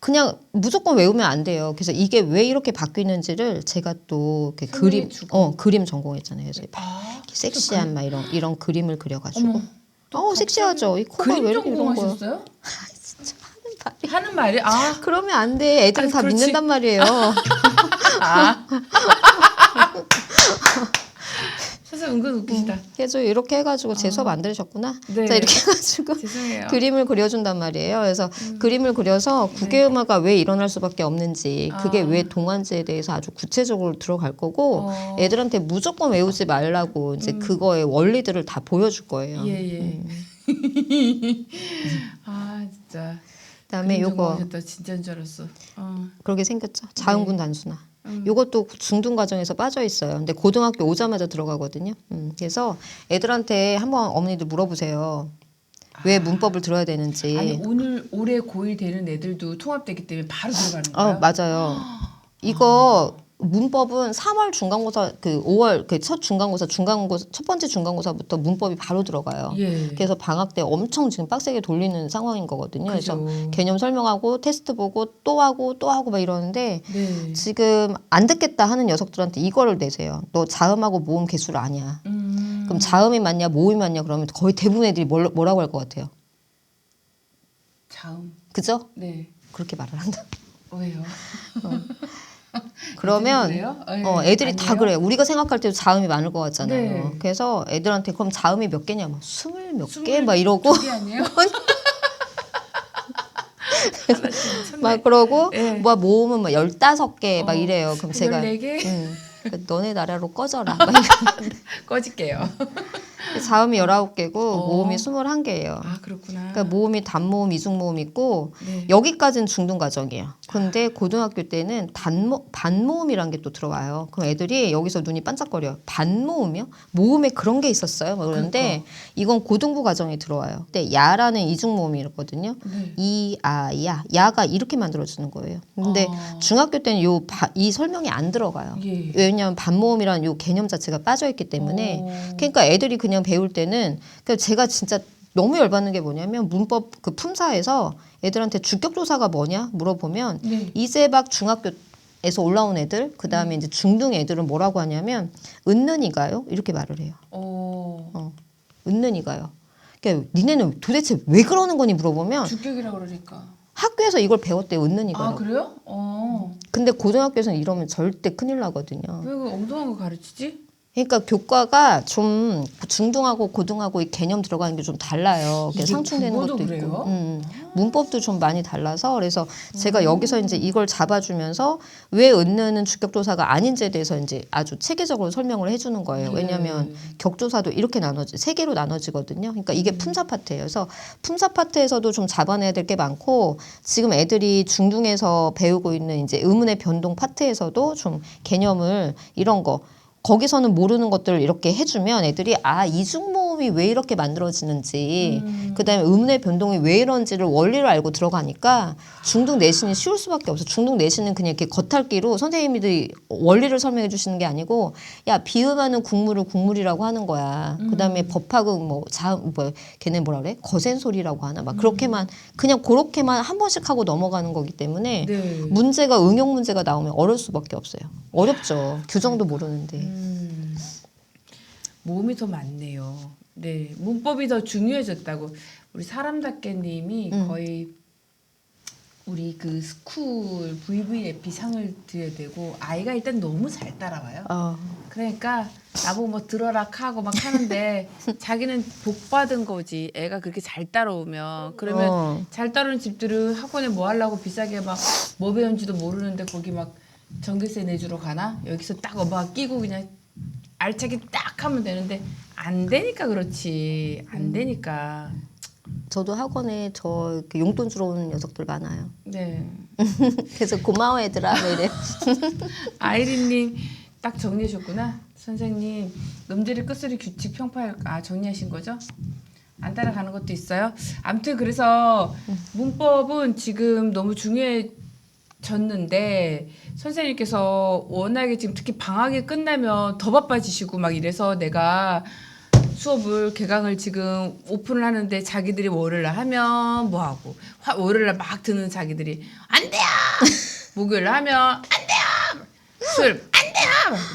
그냥 무조건 외우면 안 돼요. 그래서 이게 왜 이렇게 바뀌는지를 제가 또 이렇게 그림, 설명해주고. 그림 전공했잖아요. 그래서 아, 섹시한 막 이런 그림을 그려가지고. 섹시하죠. 이 코가 그림 왜 이렇게 이런 거야? 전공하셨어요? 하는 말이 그러면 안 돼. 애들은 아니, 다 그렇지. 믿는단 말이에요. 아. 선생님 은근 웃기시다. 그래서 이렇게 해가지고 제 수업 안 들으셨구나. 네. 자 이렇게 해가지고 죄송해요. 그림을 그려준단 말이에요. 그래서 그림을 그려서 국외음화가 왜 일어날 수밖에 없는지 그게 왜 동안지에 대해서 아주 구체적으로 들어갈 거고 애들한테 무조건 외우지 말라고 이제 그거의 원리들을 다 보여줄 거예요. 예. 아, 진짜. 그다음에 요거 하셨다 진짜인 줄 알았어. 그렇게 생겼죠. 자음군 단수나. 요것도 중등 과정에서 빠져 있어요. 근데 고등학교 오자마자 들어가거든요. 그래서 애들한테 한번 어머니들 물어보세요. 왜 문법을 들어야 되는지. 아니 올해 고1 되는 애들도 통합되기 때문에 바로 들어가는 거예요? 맞아요. 이거 문법은 3월 중간고사 5월 첫 중간고사 첫 번째 중간고사부터 문법이 바로 들어가요. 예. 그래서 방학 때 엄청 지금 빡세게 돌리는 상황인 거거든요. 그죠. 그래서 개념 설명하고 테스트 보고 또 하고 막 이러는데 네. 지금 안 듣겠다 하는 녀석들한테 이거를 내세요. 너 자음하고 모음 개수를 아냐. 그럼 자음이 맞냐 모음이 맞냐 그러면 거의 대부분 애들이 뭐라고 할 것 같아요. 자음. 그죠? 네. 그렇게 말을 한다. 왜요? 그러면 그래요? 애들이 다 아니에요? 그래요. 우리가 생각할 때도 자음이 많을 것 같잖아요. 네. 그래서 애들한테 그럼 자음이 몇 개냐? 막 20 몇 개? 막 이러고 그게 아니에요? 막 그러고 예. 뭐 모음은 막 15개 막 이래요. 그럼 제가 14개? 너네 나라로 꺼져라. 막 이러는데 꺼질게요. 자음이 19개고 모음이 21개예요. 아, 그렇구나. 그러니까 모음이 단모음, 이중모음 있고 네. 여기까지는 중등 과정이에요. 근데 고등학교 때는 반모음이라는 게 또 들어와요. 그럼 애들이 여기서 눈이 반짝거려요. 반모음이요? 모음에 그런 게 있었어요. 막 그러는데 이건 고등부 과정에 들어와요. 근데 야라는 이중모음이거든요. 네. 이, 아, 야. 야가 이렇게 만들어지는 거예요. 근데 중학교 때는 이 설명이 안 들어가요. 예. 왜냐하면 반모음이라는 요 개념 자체가 빠져있기 때문에 그러니까 애들이 그냥 배울 때는 그러니까 제가 진짜 너무 열받는 게 뭐냐면 문법 그 품사에서 애들한테 주격조사가 뭐냐 물어보면 네. 이제 막 중학교에서 올라온 애들 그 다음에 이제 중등 애들은 뭐라고 하냐면 은는이가요 이렇게 말을 해요. 은는이가요. 그러니까 니네는 도대체 왜 그러는 거니 물어보면 주격이라고 그러니까. 학교에서 이걸 배웠대요 은는이가요. 아, 그래요? 근데 고등학교에서는 이러면 절대 큰일 나거든요. 왜 그 엉뚱한 거 가르치지? 그러니까 교과가 좀 중등하고 고등하고 이 개념 들어가는 게 좀 달라요. 이게 상충되는 국어도 것도 그래요? 있고, 문법도 좀 많이 달라서 그래서 제가 여기서 이제 이걸 잡아주면서 왜 은느는 주격조사가 아닌지에 대해서 이제 아주 체계적으로 설명을 해주는 거예요. 왜냐하면 격조사도 이렇게 세 개로 나눠지거든요. 그러니까 이게 품사 파트예요. 그래서 품사 파트에서도 좀 잡아내야 될 게 많고 지금 애들이 중등에서 배우고 있는 이제 의문의 변동 파트에서도 좀 개념을 이런 거. 거기서는 모르는 것들을 이렇게 해주면 애들이 이중모음이 왜 이렇게 만들어지는지 그다음에 의문의 변동이 왜 이런지를 원리를 알고 들어가니까 중등 내신이 쉬울 수밖에 없어. 중등 내신은 그냥 이렇게 겉핥기로 선생님들이 원리를 설명해 주시는 게 아니고 야 비음하는 국물을 국물이라고 하는 거야. 그다음에 법학은 걔네 뭐라 그래? 거센 소리라고 하나 막 그렇게만 그냥 그렇게만 한 번씩 하고 넘어가는 거기 때문에 네. 문제가 응용 문제가 나오면 어려울 수밖에 없어요. 어렵죠. 규정도 모르는데. 모음이 더 많네요. 네, 문법이 더 중요해졌다고 우리 사람답게님이 거의 우리 그 스쿨 VVAP 상을 드려야 되고 아이가 일단 너무 잘 따라와요. 그러니까 나보고 뭐 들어라 하고 막 하는데 자기는 복 받은 거지. 애가 그렇게 잘 따라오면 그러면 잘 따라오는 집들은 학원에 뭐 하려고 비싸게 막 뭐 배운지도 모르는데 거기 막 전기세 내주러 가나? 여기서 딱 엄마가 끼고 그냥 알차게 딱 하면 되는데 안 되니까 그렇지. 안 되니까. 저도 학원에 저 이렇게 용돈 주러 오는 녀석들 많아요. 네. 그래서 고마워 얘들아 뭐 이래. 아이린님 딱 정리하셨구나. 선생님 음절의 끝소리 규칙 평파할 정리하신 거죠? 안 따라가는 것도 있어요. 아무튼 그래서 문법은 지금 너무 중요해졌는데 선생님께서 워낙에 지금 특히 방학이 끝나면 더 바빠지시고 막 이래서 내가 수업을 개강을 지금 오픈을 하는데 자기들이 월요일날 하면 뭐하고 월요일날 막 드는 자기들이 안 돼요. 목요일날 하면 안 돼요. 수요일 안 돼요.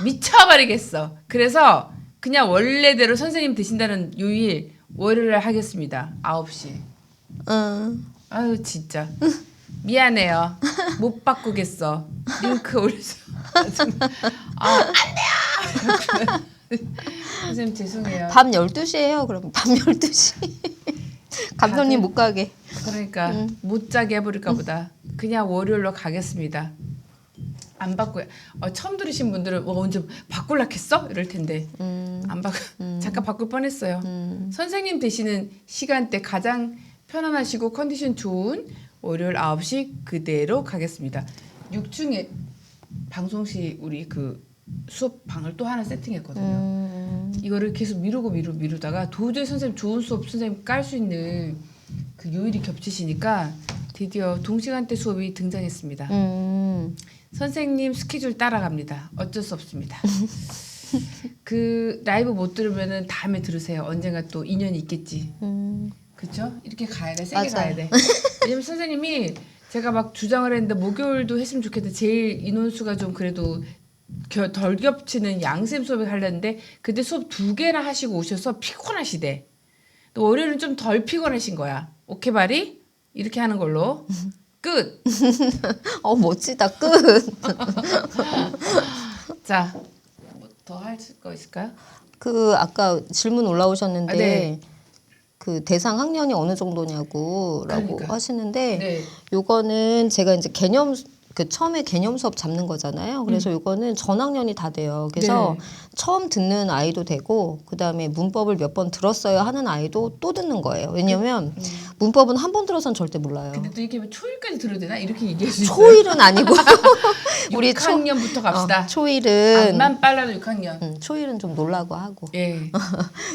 미쳐버리겠어. 그래서 그냥 원래대로 선생님 드신다는 요일 월요일날 하겠습니다. 9시. 아유 진짜 미안해요. 못 바꾸겠어. 링크 올려줘. 안 돼요. 선생님 죄송해요. 밤 12시에요. 그럼 밤 12시. 감독님 못 가게. 그러니까 못 자게 해버릴까 보다. 그냥 월요일로 가겠습니다. 안 바꾸요. 처음 들으신 분들은 언제 바꿀라 했어? 이럴 텐데 안 바꾸. 잠깐 바꿀 뻔했어요. 선생님 되시는 시간대 가장 편안하시고 컨디션 좋은 월요일 9시 그대로 가겠습니다. 6층에 방송실 우리 그 수업 방을 또 하나 세팅했거든요. 이거를 계속 미루다가 도저히 선생님 좋은 수업 선생님 깔 수 있는 그 요일이 겹치시니까 드디어 동시간대 수업이 등장했습니다. 선생님 스케줄 따라갑니다. 어쩔 수 없습니다. 그 라이브 못 들으면은 다음에 들으세요. 언젠가 또 인연이 있겠지. 그렇죠? 이렇게 가야 돼. 세게 맞아요. 가야 돼. 왜냐면 선생님이 제가 막 주장을 했는데 목요일도 했으면 좋겠는데 제일 인원수가 좀 그래도 덜 겹치는 양쌤 수업을 하려는데 그때 수업 2개나 하시고 오셔서 피곤하시대. 또 월요일은 좀 덜 피곤하신 거야. 오케이 바리? 이렇게 하는 걸로. 끝. 멋지다. 끝. 자, 뭐 더 할 거 있을까요? 그 아까 질문 올라오셨는데 네. 그 대상 학년이 어느 정도냐고라고 그러니까. 하시는데 네. 요거는 제가 이제 처음에 개념 수업 잡는 거잖아요. 그래서 요거는 전 학년이 다 돼요. 그래서 네. 처음 듣는 아이도 되고 그다음에 문법을 몇 번 들었어야 하는 아이도 또 듣는 거예요. 왜냐면 문법은 한 번 들어선 절대 몰라요. 근데 또 이렇게 하면 초일까지 들어야 되나? 이렇게 얘기할 수 있어요. 초일은 아니고 우리 6학년부터 갑시다. 초일은 암만 빨라도 6학년. 초일은 좀 놀라고 하고. 예.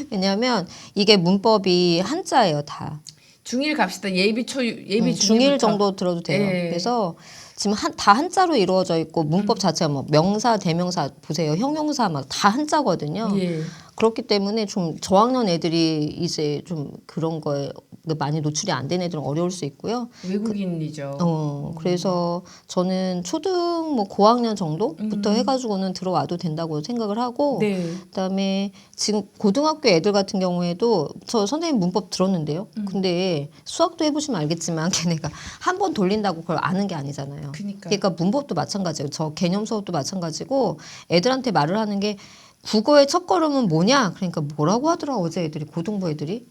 왜냐면 이게 문법이 한자예요, 다. 중1 갑시다. 예비 중1 중1부터. 정도 들어도 돼요. 예. 그래서 지금 다 한자로 이루어져 있고 문법 자체가 뭐 명사, 대명사 보세요. 형용사 막 다 한자거든요. 예. 그렇기 때문에 좀 저학년 애들이 이제 좀 그런 거에 많이 노출이 안 된 애들은 어려울 수 있고요. 외국인이죠. 그래서 저는 초등 뭐 고학년 정도부터 해가지고는 들어와도 된다고 생각을 하고, 네. 그다음에 지금 고등학교 애들 같은 경우에도 저 선생님 문법 들었는데요. 근데 수학도 해보시면 알겠지만 걔네가 한 번 돌린다고 그걸 아는 게 아니잖아요. 그러니까. 그러니까 문법도 마찬가지예요. 저 개념 수업도 마찬가지고 애들한테 말을 하는 게 국어의 첫걸음은 뭐냐? 그러니까 뭐라고 하더라 어제 애들이 고등부 애들이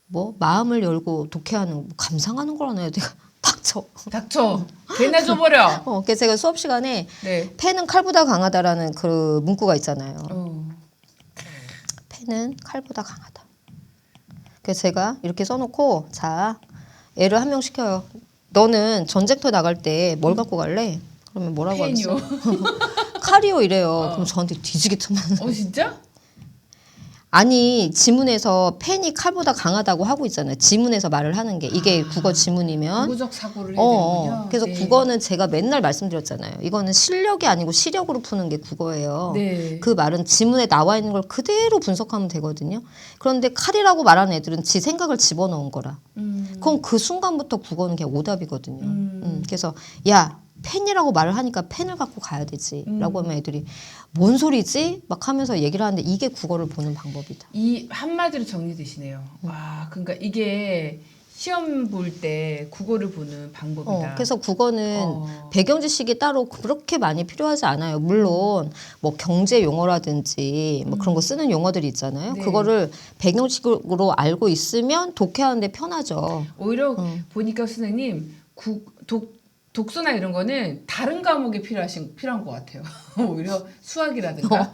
뭐 마음을 열고 독해하는 뭐 감상하는 거라는 애가 닥쳐. 걔나 줘버려. 그래서 제가 수업 시간에 네. 펜은 칼보다 강하다라는 그 문구가 있잖아요. 어. 펜은 칼보다 강하다. 그래서 제가 이렇게 써놓고 자 애를 한 명 시켜요. 너는 전쟁터 나갈 때 뭘 갖고 갈래? 그러면 뭐라고 펜이요. 하겠어? 칼이요 이래요. 그럼 저한테 뒤지게 터만. 진짜? 아니 지문에서 펜이 칼보다 강하다고 하고 있잖아요. 지문에서 말을 하는 게 이게 국어 지문이면. 국어적 사고를 해야 되는군요. 그래서 네. 국어는 제가 맨날 말씀드렸잖아요. 이거는 실력이 아니고 시력으로 푸는 게 국어예요. 네. 그 말은 지문에 나와 있는 걸 그대로 분석하면 되거든요. 그런데 칼이라고 말하는 애들은 지 생각을 집어넣은 거라. 그럼 그 순간부터 국어는 그냥 오답이거든요. 그래서 야 펜이라고 말을 하니까 펜을 갖고 가야 되지 라고 하면 애들이 뭔 소리지? 막 하면서 얘기를 하는데 이게 국어를 보는 방법이다. 이 한마디로 정리되시네요. 와, 그러니까 이게 시험 볼 때 국어를 보는 방법이다. 그래서 국어는 배경 지식이 따로 그렇게 많이 필요하지 않아요. 물론 뭐 경제 용어라든지 뭐 그런 거 쓰는 용어들이 있잖아요. 네. 그거를 배경 지식으로 알고 있으면 독해하는데 편하죠. 오히려 보니까 선생님 독서나 이런 거는 다른 과목에 필요한 것 같아요. 오히려 수학이라든가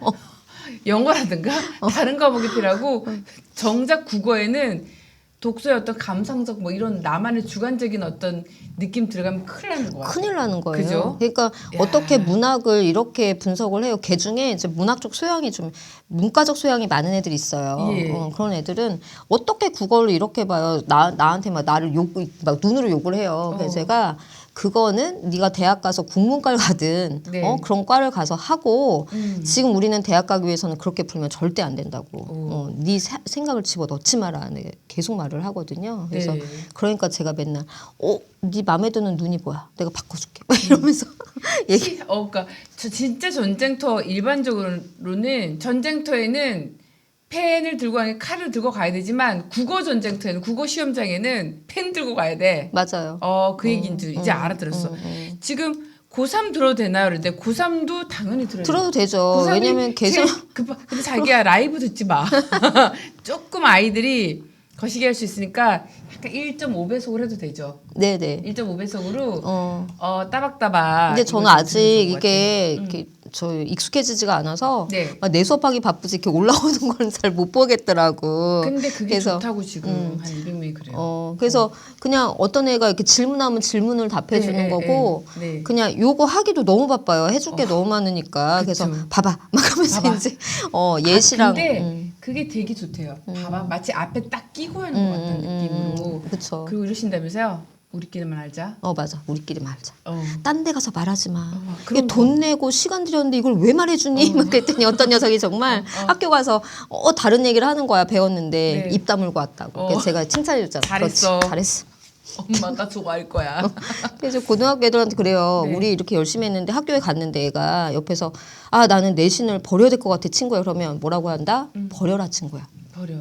영어라든가 다른 과목이 필요하고 정작 국어에는 독서의 어떤 감상적 뭐 이런 나만의 주관적인 어떤 느낌 들어가면 큰일 나는 것 같아요. 큰일 나는 거예요. 그죠? 그러니까 야. 어떻게 문학을 이렇게 분석을 해요. 걔 중에 이제 문학적 소양이 좀 문과적 소양이 많은 애들이 있어요. 예. 그런 애들은 어떻게 국어를 이렇게 봐요. 나한테 막 나를 막 눈으로 욕을 해요. 그래서 제가 그거는 네가 대학 가서 국문과를 가든 네. 그런 과를 가서 하고 지금 우리는 대학 가기 위해서는 그렇게 풀면 절대 안 된다고. 네 생각을 집어넣지 마라. 네, 계속 말을 하거든요. 그래서 네. 그러니까 제가 맨날 네 마음에 드는 눈이 뭐야? 내가 바꿔줄게. 이러면서 얘기. 그러니까 저 진짜 전쟁터 일반적으로는 전쟁터에는 펜을 들고 가는 칼을 들고 가야 되지만 국어 전쟁터에는 국어 시험장에는 펜 들고 가야 돼. 맞아요. 그 얘기인 줄 이제 알아들었어. 지금 고3 들어도 되나요? 그런데 고3도 당연히 들어요. 들어도 되죠. 고3이 왜냐면 계속 제일 근데 자기야 라이브 듣지 마. 조금 아이들이 거시기 할 수 있으니까 약간 1.5배속으로 해도 되죠. 네네. 1.5배속으로 따박따박. 근데 저는 이걸 아직 들으면 좋을 것 이게 같아요. 이렇게 저 익숙해지지가 않아서 네. 막 내 수업하기 바쁘지 이렇게 올라오는 건 잘 못 보겠더라고. 근데 그게 그래서 좋다고 지금 한 200명이 그래요. 그래서 그냥 어떤 애가 이렇게 질문하면 질문을 답해주는 네, 거고 네. 그냥 요거 하기도 너무 바빠요. 해줄 게 너무 많으니까. 그래서 봐봐 막 하면서 봐봐. 이제 예시랑 근데 그게 되게 좋대요. 봐봐 마치 앞에 딱 끼고 하는 것 같은 느낌으로. 그쵸. 그리고 이러신다면서요? 우리끼리만 알자. 맞아. 우리끼리 말자. 어. 딴 데 가서 말하지 마. 그런 이게 돈 내고 시간 들였는데 이걸 왜 말해주니? 막 그랬더니 어떤 녀석이 정말 학교 가서 다른 얘기를 하는 거야. 배웠는데 네. 입 다물고 왔다고. 그래서 제가 칭찬해줬잖아. 잘했어. 그렇지, 잘했어. 엄마가 좋아할 거야. 그래서 고등학교 애들한테 그래요. 네. 우리 이렇게 열심히 했는데 학교에 갔는데 애가 옆에서 나는 내신을 버려야 될 것 같아 친구야. 그러면 뭐라고 한다? 버려라 친구야. 버려.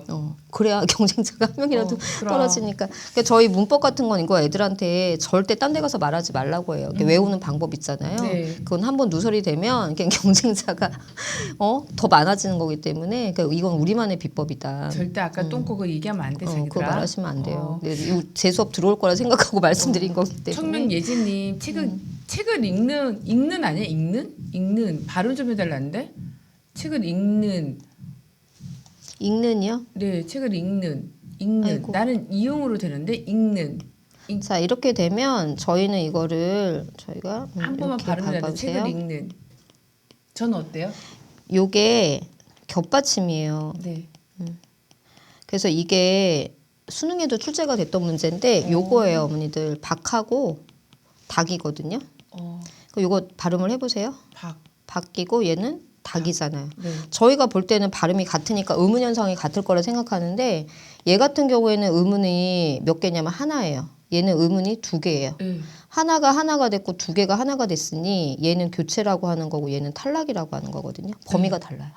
그래야 경쟁자가 한 명이라도 그럼. 떨어지니까. 그러니까 저희 문법 같은 건 이거 애들한테 절대 딴 데 가서 말하지 말라고 해요. 이렇게 외우는 방법 있잖아요. 네. 그건 한번 누설이 되면 그냥 경쟁자가 더 많아지는 거기 때문에 그러니까 이건 우리만의 비법이다. 절대 아까 똥꼬고 얘기하면 안 돼, 자기들아. 그거 말하시면 안 돼요. 제 수업 들어올 거라 생각하고 말씀드린 거기 때문에. 청명 예진님 책을 읽는 아니야? 읽는 발음 좀 해달라는데 책을 읽는이요? 네, 책을 읽는 아이고. 나는 이용으로 되는데 읽는 자 이렇게 되면 저희는 이거를 저희가 한 번만 이렇게 발음해도 봐보세요. 책을 읽는. 저는 어때요? 요게 겹받침이에요. 네. 그래서 이게 수능에도 출제가 됐던 문제인데 요거예요, 어머니들. 박하고 닭이거든요. 요거 발음을 해보세요. 박이고 얘는 닭이잖아요. 네. 저희가 볼 때는 발음이 같으니까 의문 현상이 같을 거라 생각하는데 얘 같은 경우에는 의문이 몇 개냐면 하나예요. 얘는 의문이 2개예요. 네. 하나가 됐고 2개가 하나가 됐으니 얘는 교체라고 하는 거고 얘는 탈락이라고 하는 거거든요. 범위가 달라요.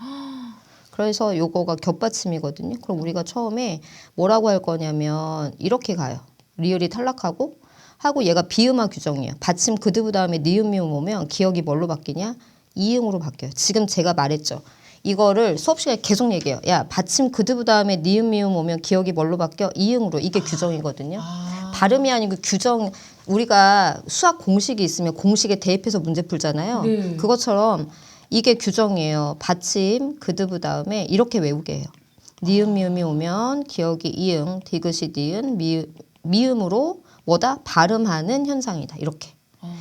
그래서 요거가 겹받침이거든요. 그럼 우리가 처음에 뭐라고 할 거냐면 이렇게 가요. 리을이 탈락하고 하고 얘가 비음화 규정이에요. 받침 그드브 다음에 니은 미음 오면 기억이 뭘로 바뀌냐? 이응으로 바뀌어요. 지금 제가 말했죠. 이거를 수업 시간에 계속 얘기해요. 야, 받침 그드브 다음에 니은 미음 오면 기억이 뭘로 바뀌어? 이응으로. 이게 규정이거든요. 발음이 아니고 규정. 우리가 수학 공식이 있으면 공식에 대입해서 문제 풀잖아요. 네. 그것처럼 이게 규정이에요. 받침 그드브 다음에 이렇게 외우게 해요. 니은 미음이 오면 기억이 이응, 디귿이 니은, 미음으로 뭐다? 발음하는 현상이다. 이렇게.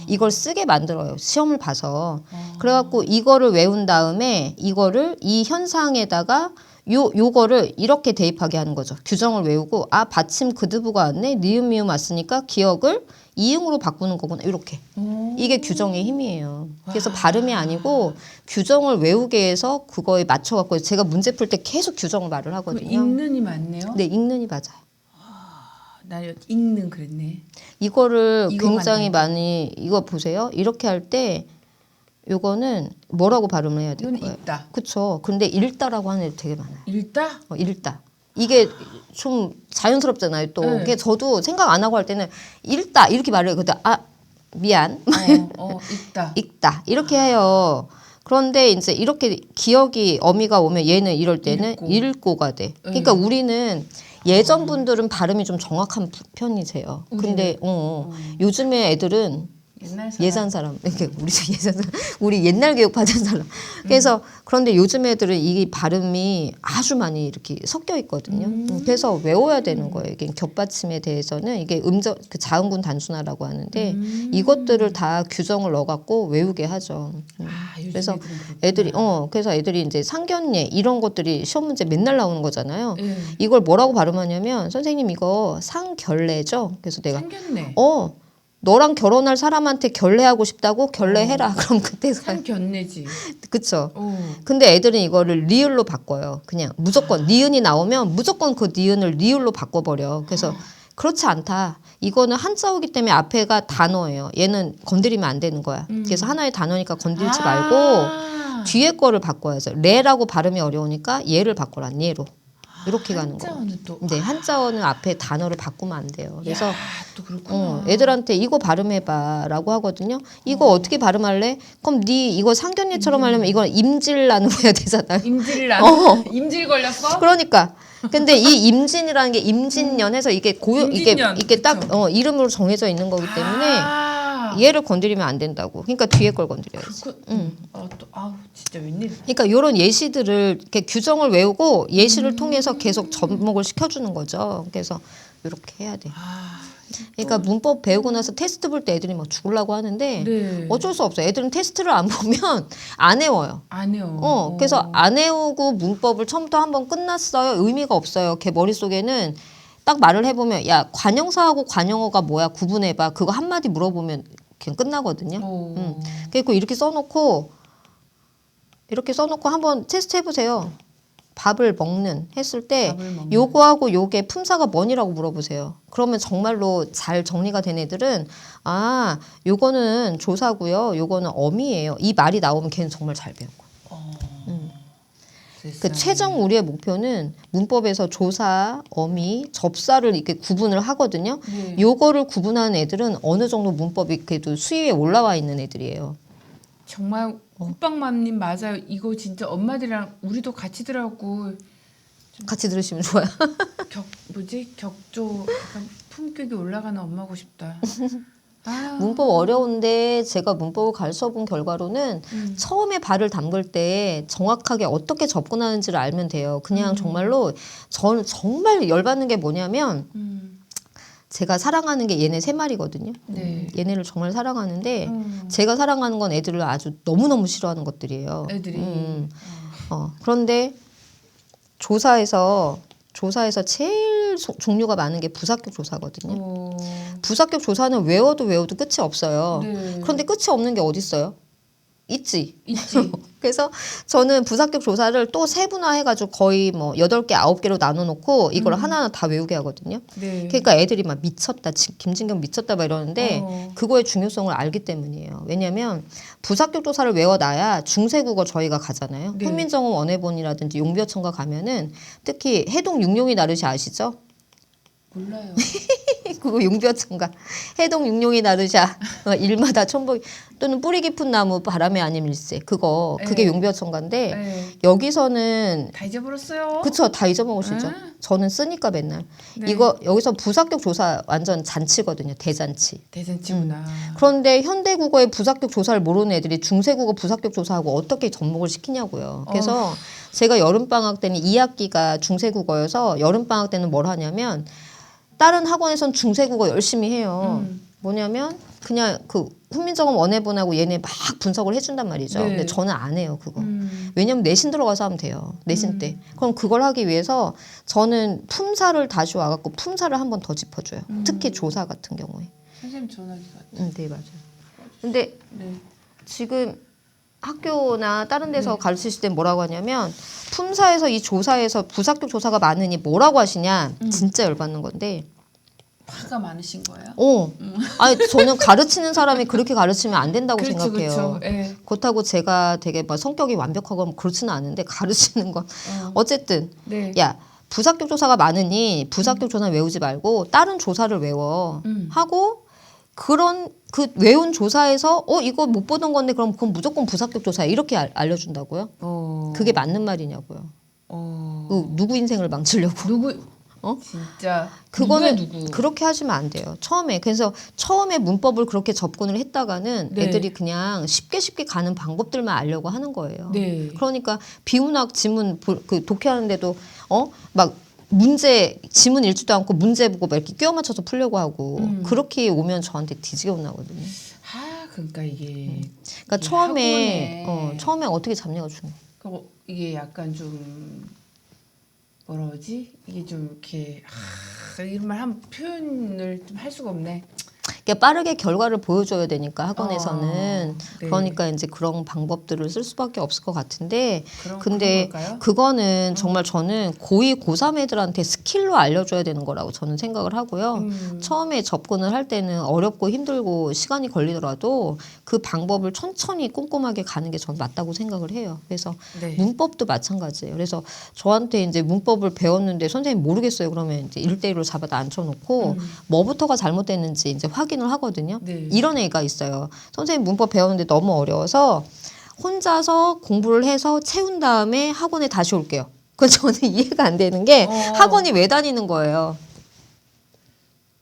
이걸 쓰게 만들어요. 시험을 봐서. 그래갖고 이거를 외운 다음에 이거를 이 현상에다가 요거를 이렇게 대입하게 하는 거죠. 규정을 외우고 아 받침 그드브가 왔네. 니은 미음 왔으니까 기억을 이응으로 바꾸는 거구나. 이렇게. 이게 규정의 힘이에요. 그래서 발음이 아니고 규정을 외우게 해서 그거에 맞춰갖고 제가 문제 풀 때 계속 규정을 말을 그럼 하거든요. 읽는이 맞네요. 네, 읽는이 맞아요. 나 읽는 그랬네. 이거를 이거 굉장히 만든다. 많이 이거 보세요. 이렇게 할 때 요거는 뭐라고 발음을 해야 될 이건 거예요? 읽다. 그쵸. 근데 읽다라고 하는 애도 되게 많아요. 읽다? 읽다. 이게 좀 자연스럽잖아요. 또. 네. 그게 저도 생각 안 하고 할 때는 읽다 이렇게 말해요. 근데 아 미안. 읽다. 읽다 이렇게 해요. 그런데 이제 이렇게 기억이 어미가 오면 얘는 이럴 때는 읽고. 읽고가 돼. 그러니까 우리는 예전 분들은 발음이 좀 정확한 편이세요. 근데 요즘에 애들은 옛날 사람. 예산 사람, 이렇게 우리 옛날 교육 받은 사람. 그래서 그런데 요즘 애들은 이 발음이 아주 많이 이렇게 섞여 있거든요. 그래서 외워야 되는 거예요. 이게 겹받침에 대해서는 이게 그 자음군 단순화라고 하는데 이것들을 다 규정을 넣어갖고 외우게 하죠. 요즘 그래서 애들은 그렇구나. 애들이 그래서 애들이 이제 상견례 이런 것들이 시험 문제 맨날 나오는 거잖아요. 예. 이걸 뭐라고 발음하냐면 선생님 이거 상결례죠. 그래서 내가 상견례. 너랑 결혼할 사람한테 결례하고 싶다고 결례해라. 그럼 그때 상견례지. 그쵸. 근데 애들은 이거를 리을로 바꿔요. 그냥 무조건 니은이 나오면 무조건 그 니은을 리을로 바꿔버려. 그래서 그렇지 않다. 이거는 한자어기 때문에 앞에가 단어예요. 얘는 건드리면 안 되는 거야. 그래서 하나의 단어니까 건들지 말고 뒤에 거를 바꿔야죠. 레라고 발음이 어려우니까 얘를 바꿔라. 얘로. 이렇게 가는 거예요. 한자어는 또. 네, 한자어는 앞에 단어를 바꾸면 안 돼요. 그래서 또 그렇구나. 애들한테 이거 발음해봐라고 하거든요. 이거 어떻게 발음할래? 그럼 네 이거 상견례처럼 하려면 이건 임질라는 거 해야 되잖아요. 임질 임질 걸렸어? 그러니까. 근데 이 임진이라는 게 임진년해서 이게 임진년, 이게 딱 그쵸. 이름으로 정해져 있는 거기 때문에 얘를 건드리면 안 된다고. 그러니까 뒤에 걸 건드려야지. 진짜 웬일? 그러니까 이런 예시들을 이렇게 규정을 외우고 예시를 통해서 계속 접목을 시켜주는 거죠. 그래서 이렇게 해야 돼. 그러니까 문법 배우고 나서 테스트 볼 때 애들이 막 죽으려고 하는데 네. 어쩔 수 없어요. 애들은 테스트를 안 보면 안 외워요. 안 해요. 그래서 안 외우고 문법을 처음부터 한번 끝났어요. 의미가 없어요. 걔 머릿속에는 딱 말을 해보면 야 관형사하고 관형어가 뭐야 구분해봐. 그거 한마디 물어보면 그냥 끝나거든요. 그리고 이렇게 써놓고 한번 테스트 해보세요. 밥을 먹는 했을 때 밥을 먹는. 요거하고 요게 품사가 뭐니라고 물어보세요. 그러면 정말로 잘 정리가 된 애들은 아 요거는 조사고요. 요거는 어미예요. 이 말이 나오면 걔는 정말 잘 배운 거예요. 그 최종 우리의 목표는 문법에서 조사, 어미, 접사를 이렇게 구분을 하거든요. 네. 요거를 구분하는 애들은 어느 정도 문법이 그래도 수위에 올라와 있는 애들이에요. 정말 호빵맘님 맞아요. 이거 진짜 엄마들이랑 우리도 같이 들어갖고 같이 들으시면 좋아요. 격조 약간 품격이 올라가는 엄마고 싶다. 문법 어려운데 제가 문법을 가르쳐 본 결과로는 처음에 발을 담글 때 정확하게 어떻게 접근하는지를 알면 돼요. 그냥 정말로 저는 정말 열받는 게 뭐냐면 제가 사랑하는 게 얘네 3마리거든요. 네. 얘네를 정말 사랑하는데 제가 사랑하는 건 애들을 아주 너무너무 싫어하는 것들이에요. 애들이. 그런데 조사에서 제일 종류가 많은 게 부사격 조사거든요. 부사격 조사는 외워도 끝이 없어요. 네. 그런데 끝이 없는 게 어디 있어요? 있지. 있지. 그래서 저는 부사격 조사를 또 세분화해가지고 거의 뭐 8개, 9개로 나눠놓고 이걸 하나하나 다 외우게 하거든요. 네. 그러니까 애들이 막 미쳤다, 김진경 미쳤다 막 이러는데 그거의 중요성을 알기 때문이에요. 왜냐하면 부사격 조사를 외워놔야 중세국어 저희가 가잖아요. 네. 훈민정음 원해본이라든지 용비어천가 가면은 특히 해동 육룡이 나르시 아시죠? 몰라요. 그거 용비어천가. 해동 육룡이 나르샤. 일마다 첨보 또는 뿌리 깊은 나무 바람에 아님 일세. 그게 네. 용비어천가인데 네. 여기서는 다 잊어버렸어요. 그쵸, 다 잊어먹으시죠. 네. 저는 쓰니까 맨날. 네. 이거 여기서 부사격 조사 완전 잔치거든요. 대잔치. 대잔치구나. 그런데 현대국어의 부사격 조사를 모르는 애들이 중세국어 부사격 조사하고 어떻게 접목을 시키냐고요. 그래서 제가 여름방학 때는 2학기가 중세국어여서 여름방학 때는 뭘 하냐면 다른 학원에선 중세국어 열심히 해요. 뭐냐면 그냥 그 훈민정음 원해본하고 얘네 막 분석을 해준단 말이죠. 네. 근데 저는 안 해요, 그거. 왜냐면 내신 들어가서 하면 돼요. 내신 때. 그럼 그걸 하기 위해서 저는 품사를 다시 와갖고 품사를 한 번 더 짚어줘요. 특히 조사 같은 경우에. 선생님 전화기 같아. 네, 맞아요. 근데 네. 지금 학교나 다른 데서 가르치실 때 뭐라고 하냐면 품사에서 이 조사에서 부사격 조사가 많으니 뭐라고 하시냐. 진짜 열받는 건데. 화가 많으신 거예요? 아니 저는 가르치는 사람이 그렇게 가르치면 안 된다고 그렇죠, 생각해요. 그렇죠. 예. 그렇다고 제가 되게 막 성격이 완벽하고 그렇지는 않은데 가르치는 건 어쨌든 네. 야 부사격 조사가 많으니 부사격 조사 외우지 말고 다른 조사를 외워 하고 그런 그 외운 조사에서 이거 못 보던 건데 그럼 그건 무조건 부사격 조사야 이렇게 알려준다고요? 그게 맞는 말이냐고요? 누구 인생을 망치려고? 누구? 진짜 그거는 누구? 그렇게 하시면 안 돼요. 처음에 그래서 처음에 문법을 그렇게 접근을 했다가는 네. 애들이 그냥 쉽게 가는 방법들만 알려고 하는 거예요. 네. 그러니까 비문학 지문 그 독해하는데도 막 문제 지문 읽지도 않고 문제 보고 막 이렇게 끼워 맞춰서 풀려고 하고 그렇게 오면 저한테 뒤지게 혼나거든요. 그러니까 이게 그러니까 이게 처음에 어떻게 잡냐가 중요해요. 그리고 이게 약간 좀 뭐라 그러지? 이게 좀 이렇게 이런 말 한 표현을 좀 할 수가 없네. 그러니까 빠르게 결과를 보여줘야 되니까 학원에서는 네. 그러니까 이제 그런 방법들을 쓸 수밖에 없을 것 같은데 그런 근데 걸까요? 그거는 정말 저는 고2, 고3 애들한테 스킬로 알려줘야 되는 거라고 저는 생각을 하고요. 처음에 접근을 할 때는 어렵고 힘들고 시간이 걸리더라도 그 방법을 천천히 꼼꼼하게 가는 게 저는 맞다고 생각을 해요. 그래서 네. 문법도 마찬가지예요. 그래서 저한테 이제 문법을 배웠는데 선생님 모르겠어요. 그러면 이제 1대1로 잡아다 앉혀놓고 뭐부터가 잘못됐는지 이제 확인을 하거든요. 네. 이런 애가 있어요. 선생님 문법 배우는데 너무 어려워서 혼자서 공부를 해서 채운 다음에 학원에 다시 올게요. 그 저는 이해가 안 되는 게 학원이 왜 다니는 거예요?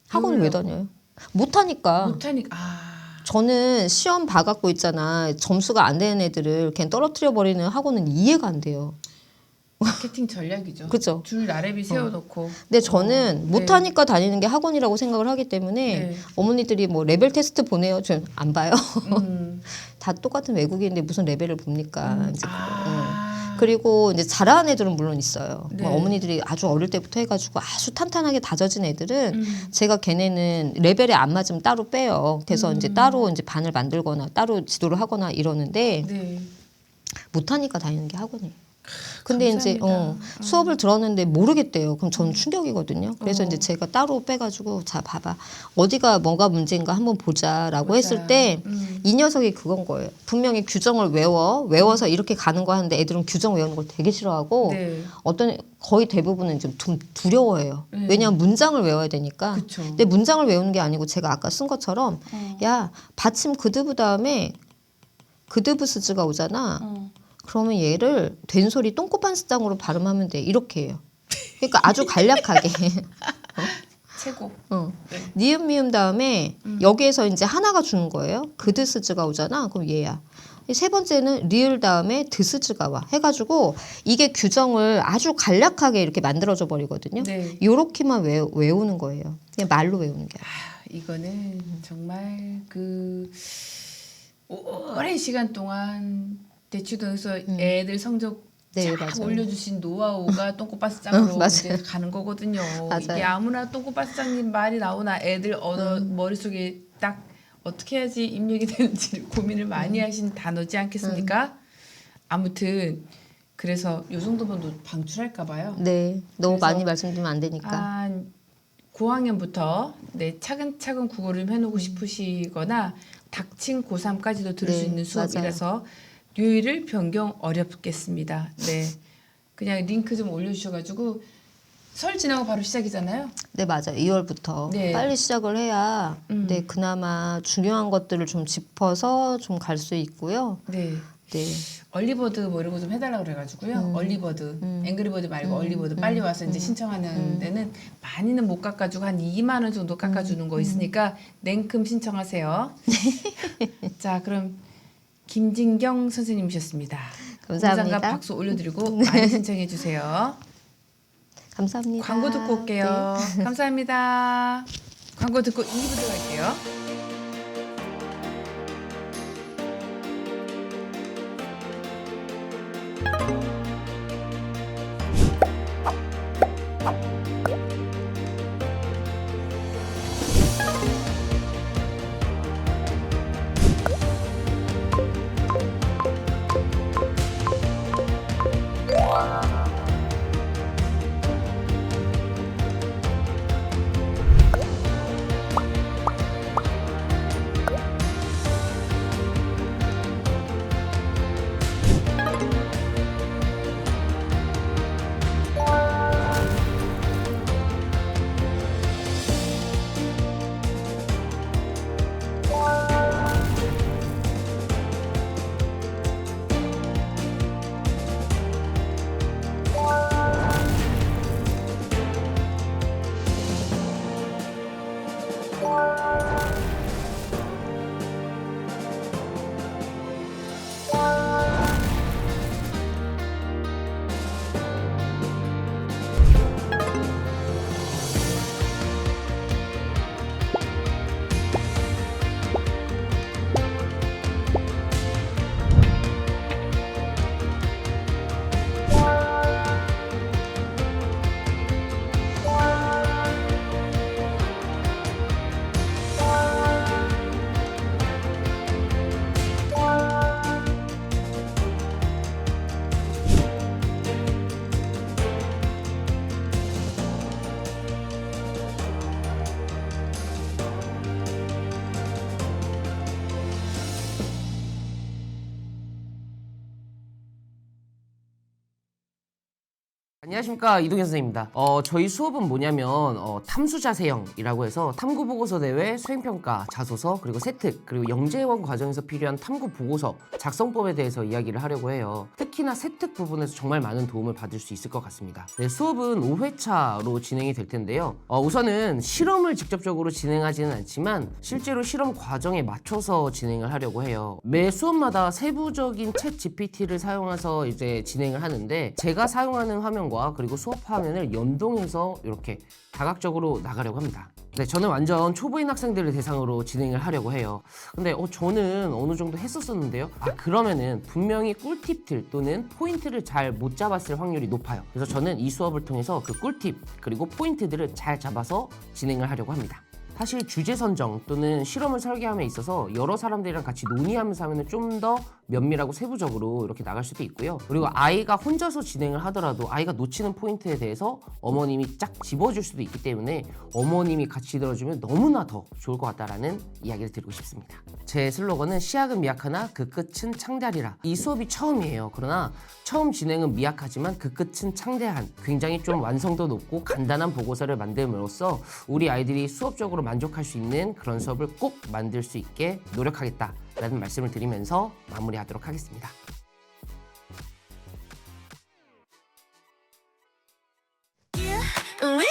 학원이 왜 다녀요? 못하니까. 저는 시험 봐갖고 있잖아. 점수가 안 되는 애들을 그냥 떨어뜨려 버리는 학원은 이해가 안 돼요. 마케팅 전략이죠. 그렇죠. 줄 나래비 세워놓고. 근데 저는 못하니까 다니는 게 학원이라고 생각을 하기 때문에 네. 어머니들이 뭐 레벨 테스트 보내요. 전 안 봐요. 다 똑같은 외국인인데 무슨 레벨을 봅니까? 이제 그리고 이제 잘하는 애들은 물론 있어요. 네. 뭐 어머니들이 아주 어릴 때부터 해가지고 아주 탄탄하게 다져진 애들은 제가 걔네는 레벨에 안 맞으면 따로 빼요. 그래서 이제 따로 이제 반을 만들거나 따로 지도를 하거나 이러는데 네. 못하니까 다니는 게 학원이에요. 근데 감사합니다. 이제 수업을 들었는데 모르겠대요. 그럼 저는 충격이거든요. 그래서 이제 제가 따로 빼가지고 자 봐봐 어디가 뭐가 문제인가 한번 보자라고 했을 때 이 녀석이 그건 거예요. 분명히 규정을 외워서 이렇게 가는 거 하는데 애들은 규정 외우는 걸 되게 싫어하고 네. 어떤 거의 대부분은 좀 두려워해요. 왜냐하면 문장을 외워야 되니까. 그쵸. 근데 문장을 외우는 게 아니고 제가 아까 쓴 것처럼 야 받침 그드브 다음에 그드브 스즈가 오잖아. 그러면 얘를 된소리 똥꼬판 스장으로 발음하면 돼. 이렇게 해요. 그러니까 아주 간략하게. 최고. 네. 니은 미음 다음에 여기에서 이제 하나가 주는 거예요. 그드스즈가 오잖아. 그럼 얘야. 세 번째는 리을 다음에 드스즈가 와. 해가지고 이게 규정을 아주 간략하게 이렇게 만들어져 버리거든요. 네. 요렇게만 외우는 거예요. 그냥 말로 외우는 게 아니에요. 이거는 정말 그 오랜 시간 동안 대치동에서 애들 성적 네, 쫙 맞아요. 올려주신 노하우가 똥꼬바스장으로 맞아요. 이제 가는 거거든요. 맞아요. 이게 아무나 똥꼬바스장님 말이 나오나 애들 언어 머릿속에 딱 어떻게 해야지 입력이 되는지 고민을 많이 하신 단어지 않겠습니까? 아무튼 그래서 요 정도면 방출할까 봐요. 네. 너무 그래서 많이 말씀드리면 안 되니까. 고학년부터 차근차근 국어를 해놓고 싶으시거나 닥친 고3까지도 들을 네, 수 있는 수업이라서 요일을 변경 어렵겠습니다. 네, 그냥 링크 좀 올려주셔가지고 설 지나고 바로 시작이잖아요. 네, 맞아요. 2월부터 네. 빨리 시작을 해야 네, 그나마 중요한 것들을 좀 짚어서 좀 갈 수 있고요. 네. 네. 얼리버드 뭐 이런 거 좀 해달라고 그래가지고요. 얼리버드, 앵그리버드 말고 얼리버드 빨리 와서 이제 신청하는 데는 많이는 못 깎아주고 한 2만 원 정도 깎아주는 거 있으니까 냉큼 신청하세요. 자, 그럼 김진경 선생님이셨습니다. 감사합니다. 공장과 박수 올려드리고 많이 신청해 주세요. 감사합니다. 광고 듣고 올게요. 감사합니다. 광고 듣고 2부 들어갈게요. 안녕하십니까, 이동현 선생님입니다. 저희 수업은 뭐냐면 탐수자세형이라고 해서 탐구보고서 대회, 수행평가, 자소서, 그리고 세특, 그리고 영재원 과정에서 필요한 탐구보고서 작성법에 대해서 이야기를 하려고 해요. 특히나 세특 부분에서 정말 많은 도움을 받을 수 있을 것 같습니다. 네, 수업은 5회차로 진행이 될 텐데요. 우선은 실험을 직접적으로 진행하지는 않지만 실제로 실험 과정에 맞춰서 진행을 하려고 해요. 매 수업마다 세부적인 챗 GPT를 사용해서 이제 진행을 하는데, 제가 사용하는 화면과 그리고 수업 화면을 연동해서 이렇게 다각적으로 나가려고 합니다. 네, 저는 완전 초보인 학생들을 대상으로 진행을 하려고 해요. 근데 저는 어느 정도 했었었는데요. 그러면은 분명히 꿀팁들 또는 포인트를 잘 못 잡았을 확률이 높아요. 그래서 저는 이 수업을 통해서 그 꿀팁 그리고 포인트들을 잘 잡아서 진행을 하려고 합니다. 사실 주제 선정 또는 실험을 설계함에 있어서 여러 사람들이랑 같이 논의하면서 하면 좀 더 면밀하고 세부적으로 이렇게 나갈 수도 있고요. 그리고 아이가 혼자서 진행을 하더라도 아이가 놓치는 포인트에 대해서 어머님이 쫙 집어줄 수도 있기 때문에 어머님이 같이 들어주면 너무나 더 좋을 것 같다라는 이야기를 드리고 싶습니다. 제 슬로건은 시작은 미약하나 그 끝은 창대하리라. 이 수업이 처음이에요. 그러나 처음 진행은 미약하지만 그 끝은 창대한, 굉장히 좀 완성도 높고 간단한 보고서를 만듦으로써 우리 아이들이 수업적으로 만족할 수 있는 그런 수업을 꼭 만들 수 있게 노력하겠다라는 말씀을 드리면서 마무리하도록 하겠습니다. 우리